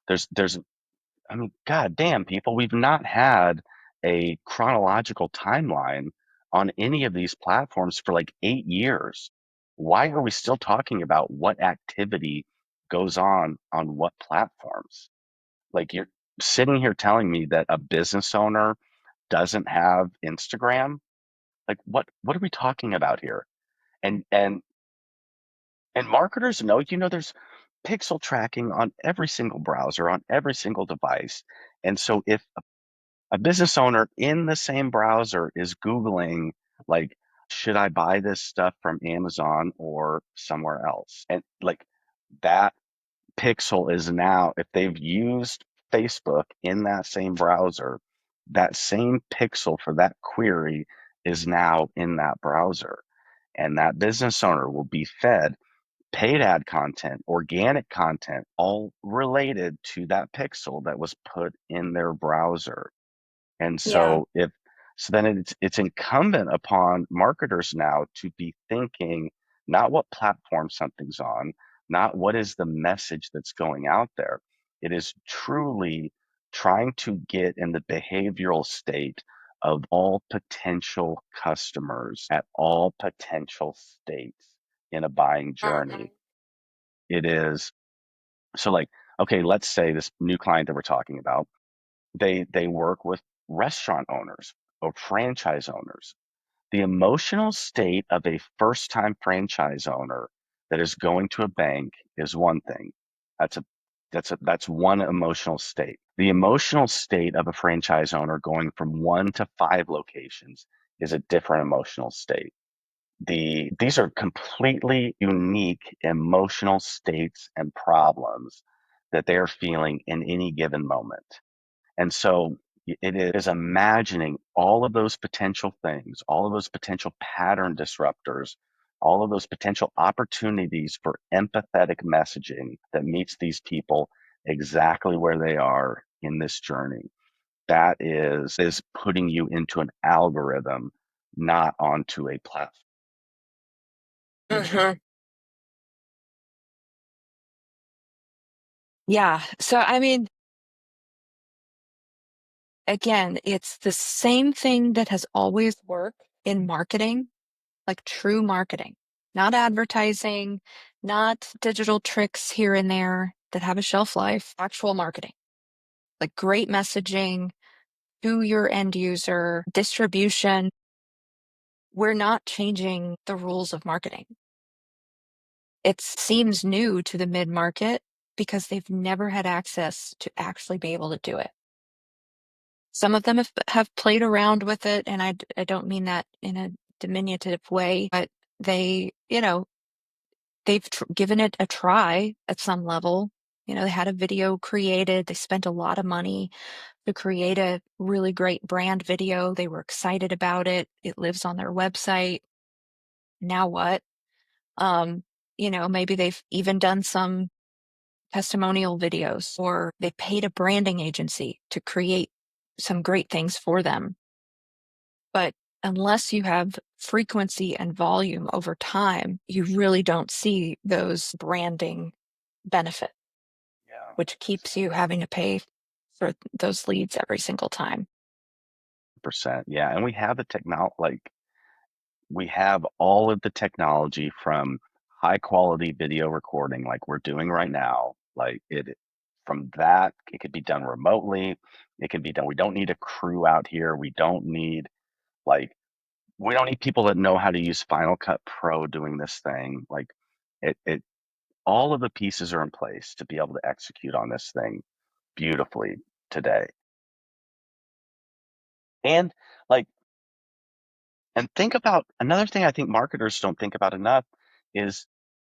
there's I mean, god damn people, we've not had a chronological timeline on any of these platforms for like 8 years. Why are we still talking about what activity goes on what platforms? Like you're sitting here telling me that a business owner doesn't have Instagram? Like what are we talking about here? And and marketers know, there's pixel tracking on every single browser, on every single device. And so if a business owner in the same browser is Googling, like, should I buy this stuff from Amazon or somewhere else? And like that pixel is now, if they've used Facebook in that same browser, that same pixel for that query is now in that browser. And that business owner will be fed paid ad content, organic content, all related to that pixel that was put in their browser. And Yeah. so then it's incumbent upon marketers now to be thinking not what platform something's on, not what is the message that's going out there. It is truly trying to get in the behavioral state of all potential customers at all potential states in a buying Mhm. journey. It is so like, okay, let's say this new client that we're talking about, they work with restaurant owners or franchise owners. The emotional state of a first-time franchise owner that is going to a bank is one thing. That's a that's one emotional state. The emotional state of a franchise owner going from 1 to 5 locations is a different emotional state. These are completely unique emotional states and problems that they're feeling in any given moment. And so it is imagining all of those potential things, all of those potential pattern disruptors, all of those potential opportunities for empathetic messaging that meets these people exactly where they are in this journey. That is putting you into an algorithm, not onto a platform. Mhm. Yeah. So, I mean, again, it's the same thing that has always worked in marketing, like true marketing, not advertising, not digital tricks here and there that have a shelf life, actual marketing, like great messaging to your end user, distribution. We're not changing the rules of marketing. It seems new to the mid market because they've never had access to actually be able to do it. Some of them have played around with it, and I don't mean that in a diminutive way, but they, they've given it a try at some level. They had a video created, they spent a lot of money to create a really great brand video. They were excited about it. It lives on their website. Now what? Um, maybe they've even done some testimonial videos or they paid a branding agency to create some great things for them. But unless you have frequency and volume over time, you really don't see those branding benefits, Yeah. which keeps you having to pay for those leads every single time. Percent. Yeah. And we have the technology, like we have all of the technology from high quality video recording, like we're doing right now. Like from that, it could be done remotely. It can be done. We don't need a crew out here. Like, we don't need people that know how to use Final Cut Pro doing this thing. Like, it all of the pieces are in place to be able to execute on this thing beautifully today. And like, and think about another thing I think marketers don't think about enough is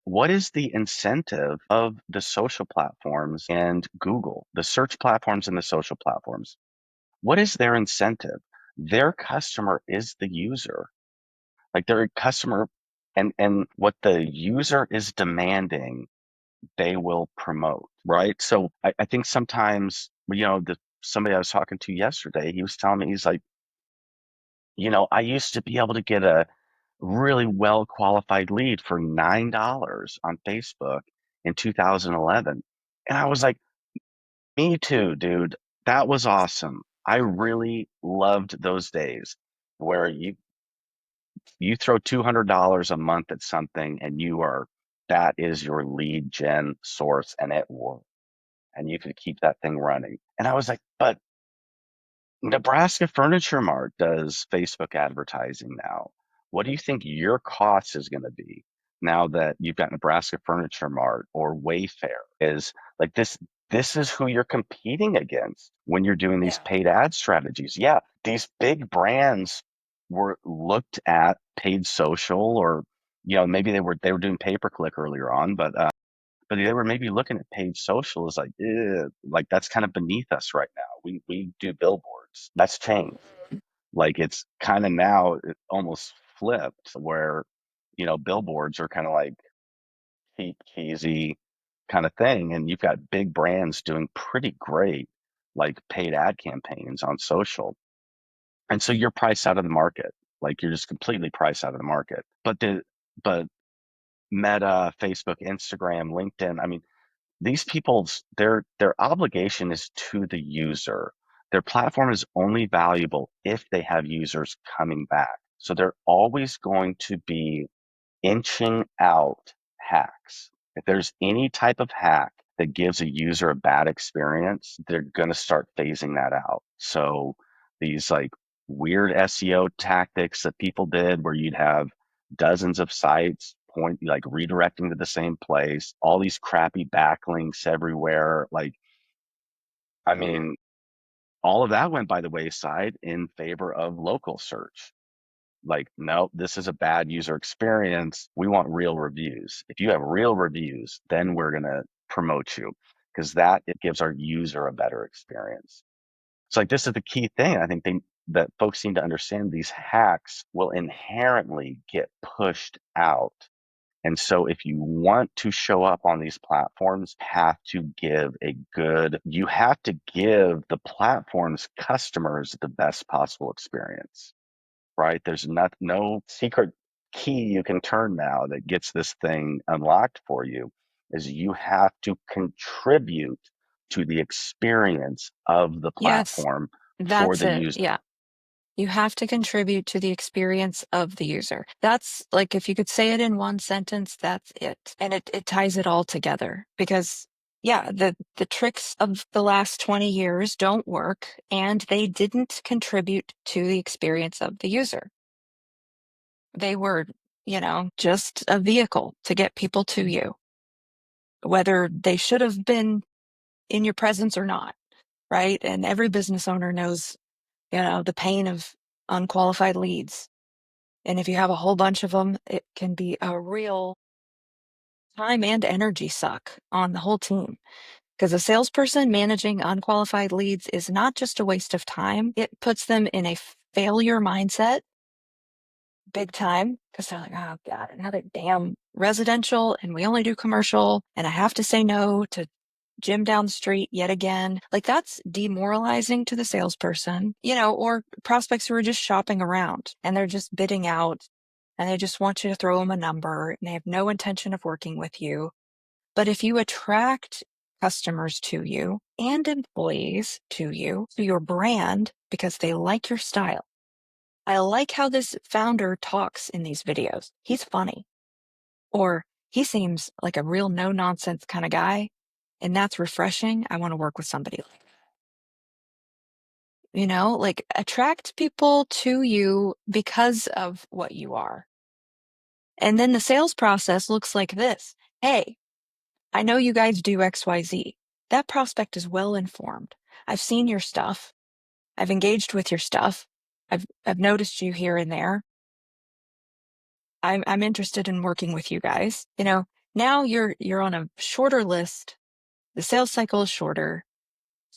what is the incentive of the social platforms and Google, the search platforms and the social platforms? What is their incentive? Their customer is the user. Like their customer and what the user is demanding, they will promote, right? So I think sometimes, somebody I was talking to yesterday, he was telling me, he's like, I used to be able to get a really well qualified lead for $9 on Facebook in 2011. And I was like, me too, dude. That was awesome. I really loved those days where you throw $200 a month at something and that is your lead gen source and it works and you could keep that thing running. And I was like, but Nebraska Furniture Mart does Facebook advertising now. What do you think your cost is going to be now that you've got Nebraska Furniture Mart or Wayfair? Is like this is who you're competing against when you're doing these Yeah. paid ad strategies. Yeah, these big brands were looked at paid social or maybe they were doing pay per click earlier on, but they were maybe looking at paid social as like, like that's kind of beneath us right now. We do billboards. That's changed. Like it's kind of now it almost flipped where, billboards are kind of like cheap, cheesy kind of thing. And you've got big brands doing pretty great, like paid ad campaigns on social. And so you're priced out of the market. Like you're just completely priced out of the market. But Meta, Facebook, Instagram, LinkedIn, I mean, these people's their obligation is to the user. Their platform is only valuable if they have users coming back. So they're always going to be inching out hacks. If there's any type of hack that gives a user a bad experience, they're going to start phasing that out. So these like weird SEO tactics that people did where you'd have dozens of sites point like redirecting to the same place, all these crappy backlinks everywhere. Like, I mean, all of that went by the wayside in favor of local search. Like, no, this is a bad user experience. We want real reviews. If you have real reviews, then we're going to promote you because that it gives our user a better experience. So like this is the key thing. I think that folks need to understand these hacks will inherently get pushed out. And so if you want to show up on these platforms, you have to give the platform's customers the best possible experience, right? There's no secret key you can turn now that gets this thing unlocked for you is you have to contribute to the experience of the Yes, platform for that's the it. user. Yeah. You have to contribute to the experience of the user. That's like if you could say it in one sentence, that's it. And it ties it all together because yeah, the tricks of the last 20 years don't work and they didn't contribute to the experience of the user. They were, just a vehicle to get people to you, whether they should have been in your presence or not, right? And every business owner knows, the pain of unqualified leads. And if you have a whole bunch of them, it can be a real time and energy suck on the whole team. Because a salesperson managing unqualified leads is not just a waste of time, it puts them in a failure mindset big time because they're like, oh God, another damn residential and we only do commercial and I have to say no to Jim down the street yet again. Like that's demoralizing to the salesperson, or prospects who are just shopping around and they're just bidding out and they just want you to throw them a number and they have no intention of working with you. But if you attract customers to you and employees to you, to your brand, because they like your style. I like how this founder talks in these videos. He's funny. Or he seems like a real no nonsense kind of guy. And that's refreshing. I want to work with somebody like like attract people to you because of what you are. And then the sales process looks like this. Hey, I know you guys do XYZ. That prospect is well informed. I've seen your stuff. I've engaged with your stuff. I've noticed you here and there. I'm interested in working with you guys. Now you're on a shorter list. The sales cycle is shorter.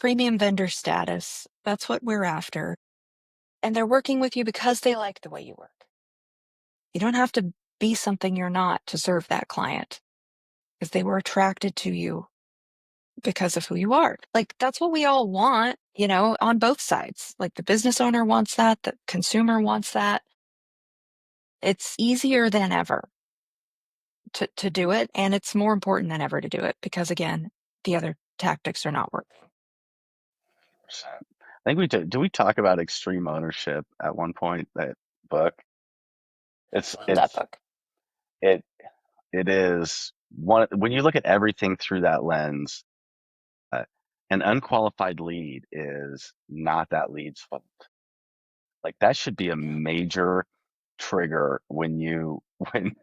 Premium vendor status. That's what we're after. And they're working with you because they like the way you work. You don't have to be something you're not to serve that client because they were attracted to you because of who you are. Like, that's what we all want, on both sides. Like, the business owner wants that, the consumer wants that. It's easier than ever to do it, and it's more important than ever to do it because, again, the other tactics are not working. I think we talk about extreme ownership at one point, that book? It's Love that it's book. it it is one when you look at everything through that lens, uh, an unqualified lead is not that lead's fault. Like that should be a major trigger when you when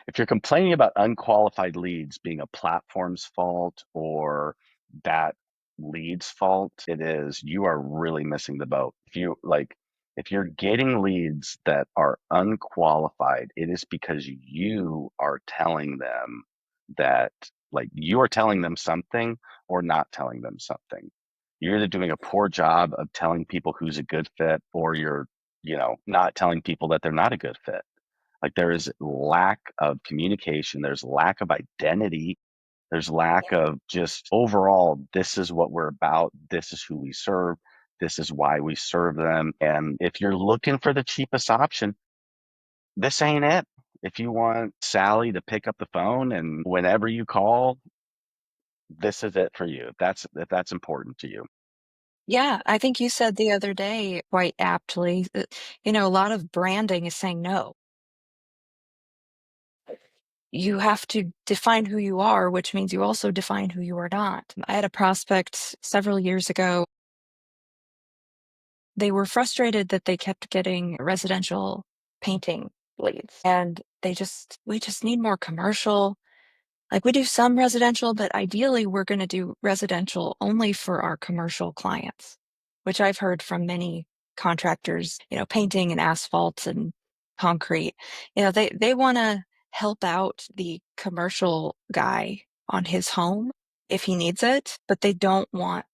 if you're complaining about unqualified leads being a platform's fault or that lead's fault, it is you are really missing the boat. If you're getting leads that are unqualified, it is because you are telling them that like you are telling them something or not telling them something. You're either doing a poor job of telling people who's a good fit or you're not telling people that they're not a good fit. Like there is lack of communication, there's lack of identity, there's lack Yeah. of just overall, this is what we're about, this is who we serve, this is why we serve them. And if you're looking for the cheapest option, this ain't it. If you want Sally to pick up the phone and whenever you call, this is it for you. If that's important to you. Yeah, I think you said the other day quite aptly that, a lot of branding is saying no. You have to define who you are, which means you also define who you are not. I had a prospect several years ago. They were frustrated that they kept getting residential painting leads, and we just need more commercial. Like, we do some residential, but ideally we're going to do residential only for our commercial clients, which I've heard from many contractors, painting and asphalt and concrete. They want to help out the commercial guy on his home if he needs it, but they don't want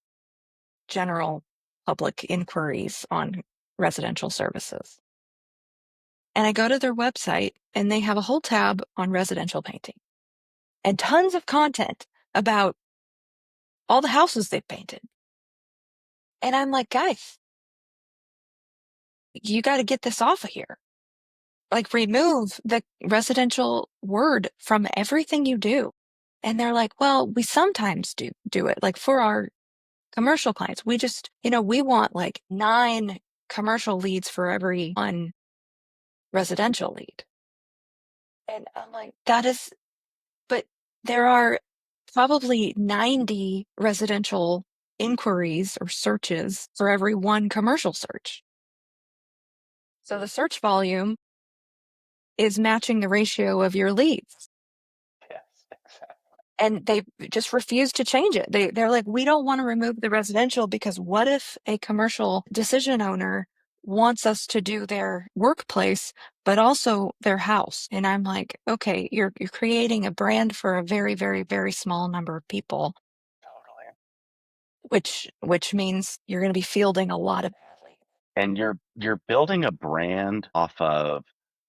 general public inquiries on residential services. And I go to their website and they have a whole tab on residential painting and tons of content about all the houses they've painted. And I'm like, guys, you got to get this off of here. Like, remove the residential word from everything you do. And they're like, well, we sometimes do it. Like, for our commercial clients, we want like 9 commercial leads for every 1 residential lead. And I'm like, but there are probably 90 residential inquiries or searches for every 1 commercial search. So the search volume is matching the ratio of your leads. Yes, exactly. And they just refuse to change it. They're like, we don't want to remove the residential because what if a commercial decision owner wants us to do their workplace, but also their house? And I'm like, okay, you're creating a brand for a very, very, very small number of people, Totally. which means you're going to be fielding a lot of athletes. And you're building a brand off of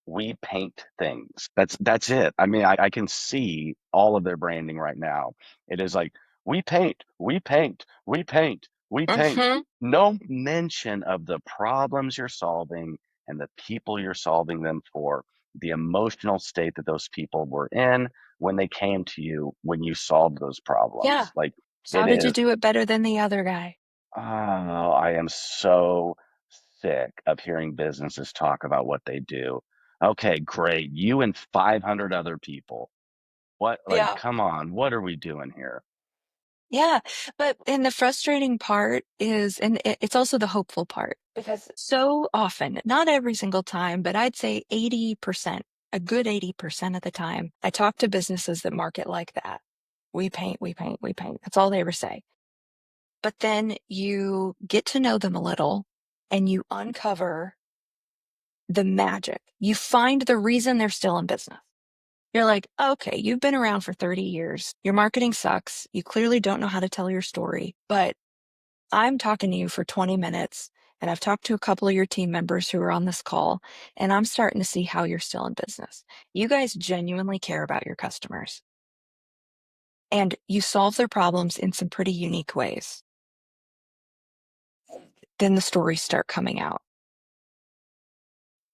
we paint things. That's it. I mean, I can see all of their branding right now. It is like we paint, we paint, we paint, we paint. Mm-hmm. No mention of the problems you're solving and the people you're solving them for, the emotional state that those people were in when they came to you when you solved those Yeah. problems. Like So how it did you is do it better than the other guy? Oh, I am so sick of hearing businesses talk about what they do. Okay, great. You and 500 other people. What, like, Yeah. come on, what are we doing here? Yeah, and the frustrating part is, and it's also the hopeful part, because so often, not every single time, but I'd say 80%, a good 80% of the time, I talk to businesses that market like that. We paint, we paint, we paint. That's all they ever say. But then you get to know them a little and you uncover the magic. You find the reason they're still in business. You're like, okay, you've been around for 30 years. Your marketing sucks. You clearly don't know how to tell your story, but I'm talking to you for 20 minutes and I've talked to a couple of your team members who are on this call, and I'm starting to see how you're still in business. You guys genuinely care about your customers and you solve their problems in some pretty unique ways. Then the stories start coming out.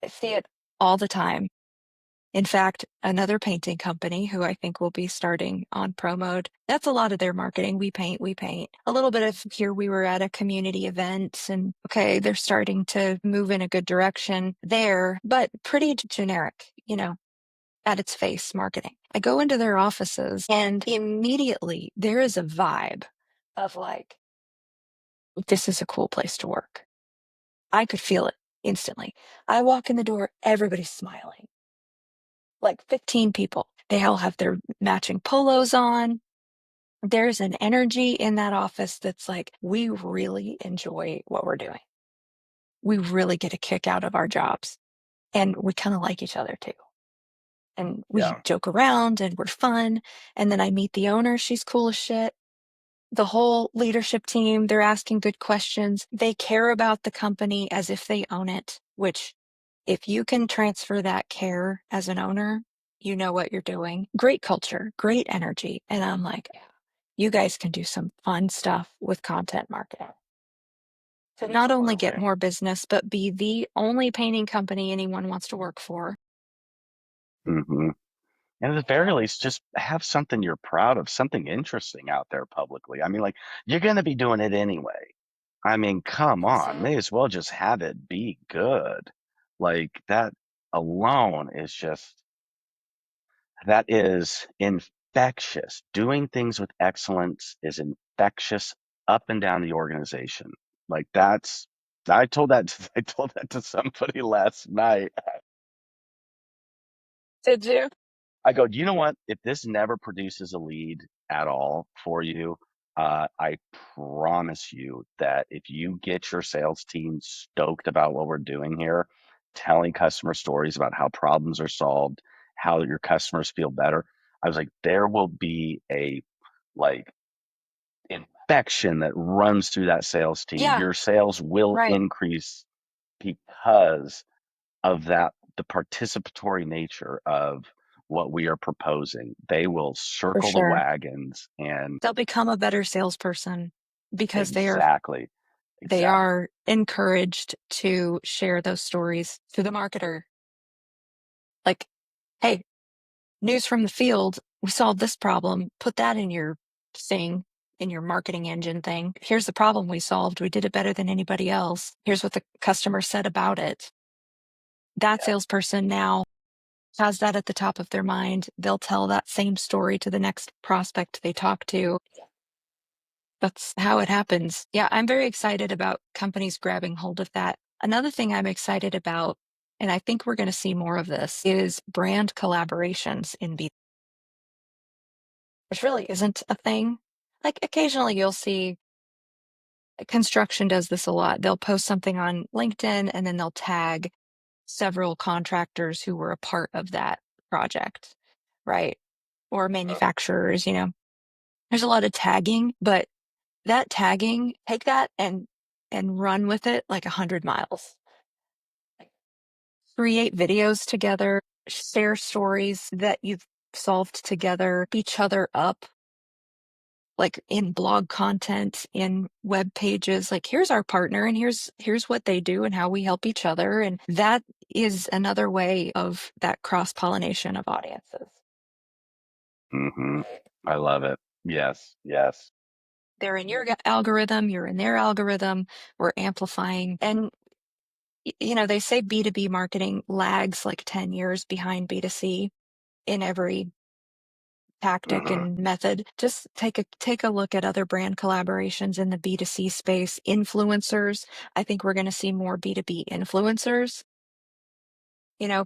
I see it all the time. In fact, another painting company who I think will be starting on Pro Mode, that's a lot of their marketing. We paint, we paint. A little bit of here we were at a community event and okay, they're starting to move in a good direction there, but pretty generic, at its face marketing. I go into their offices and immediately there is a vibe of like, this is a cool place to work. I could feel it instantly. I walk in the door, everybody's smiling. Like 15 people. They all have their matching polos on. There's an energy in that office that's like, we really enjoy what we're doing. We really get a kick out of our jobs and we kind of like each other too. And we Yeah. joke around and we're fun. And then I meet the owner. She's cool as shit. The whole leadership team, they're asking good questions. They care about the company as if they own it, which if you can transfer that care as an owner, you know what you're doing. Great culture, great energy. And I'm like, you guys can do some fun stuff with content marketing to not only get Absolutely. more business, but be the only painting company anyone wants to work for. Hmm. And at the very least, just have something you're proud of, something interesting out there publicly. I mean, like, you're going to be doing it anyway. I mean, come on, may as well just have it be good. Like, that alone is just, that is infectious. Doing things with excellence is infectious up and down the organization. Like, that's, I told that, I told that to somebody last night. Did you? I go, you know what? If this never produces a lead at all for you, I promise you that if you get your sales team stoked about what we're doing here, telling customer stories about how problems are solved, how your customers feel better, I was like, there will be a like infection that runs through that sales team. Yeah, Your sales will right. increase because of that, the participatory nature of what we are proposing. They will For circle the sure. wagons and They'll become a better salesperson because exactly, they exactly. are encouraged to share those stories to the marketer. Like, hey, news from the field, we solved this problem. Put that in your thing, in your marketing engine thing. Here's the problem we solved. We did it better than anybody else. Here's what the customer said about it. That Yeah. salesperson now has that at the top of their mind. They'll tell that same story to the next prospect they talk to. That's how it happens. Yeah, I'm very excited about companies grabbing hold of that. Another thing I'm excited about, and I think we're going to see more of this, is brand collaborations in B, which really isn't a thing. Like occasionally you'll see construction does this a lot. They'll post something on LinkedIn and then they'll tag several contractors who were a part of that project, right? Or manufacturers. There's a lot of tagging, but that tagging, take that and run with it like 100 miles. Create videos together, share stories that you've solved together, each other up, like in blog content, in web pages, like here's our partner and here's what they do and how we help each other. And that is another way of that cross-pollination of audiences. Hmm. I love it. Yes, yes. They're in your algorithm, you're in their algorithm, we're amplifying. And they say B2B marketing lags like 10 years behind B2C in every tactic Hmm. and method. Just take a look at other brand collaborations in the B2C space. Influencers. I think we're going to see more B2B influencers. You know,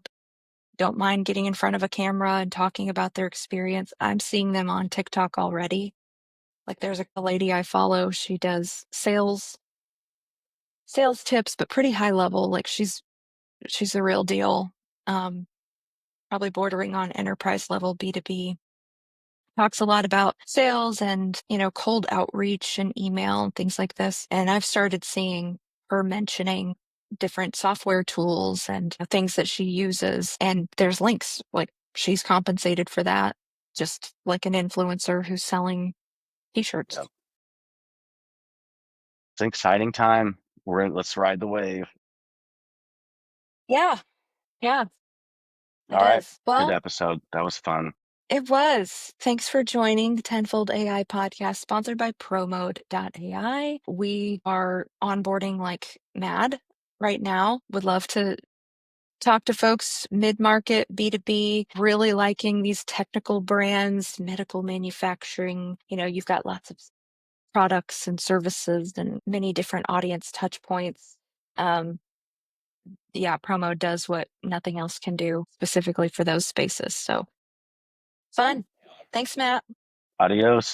don't mind getting in front of a camera and talking about their experience. I'm seeing them on TikTok already. Like there's a lady I follow, she does sales tips, but pretty high level. Like she's the real deal. Um, Probably bordering on enterprise level B2B. Talks a lot about sales and, cold outreach and email and things like this. And I've started seeing her mentioning different software tools and things that she uses. And there's links, like she's compensated for that, just like an influencer who's selling Yep. t-shirts. It's an exciting time. Let's ride the wave. Yeah, yeah, it All right. is. Good Well, episode. That was fun. it was. Thanks for joining the Tenfold AI podcast sponsored by ProMode.ai. We are onboarding like mad right now. Would love to talk to folks mid-market, B2B, really liking these technical brands, medical manufacturing. You've got lots of products and services and many different audience touch points. Um, yeah, Promo does what nothing else can do specifically for those spaces. So Cool. fun. Thanks, Matt. Adios.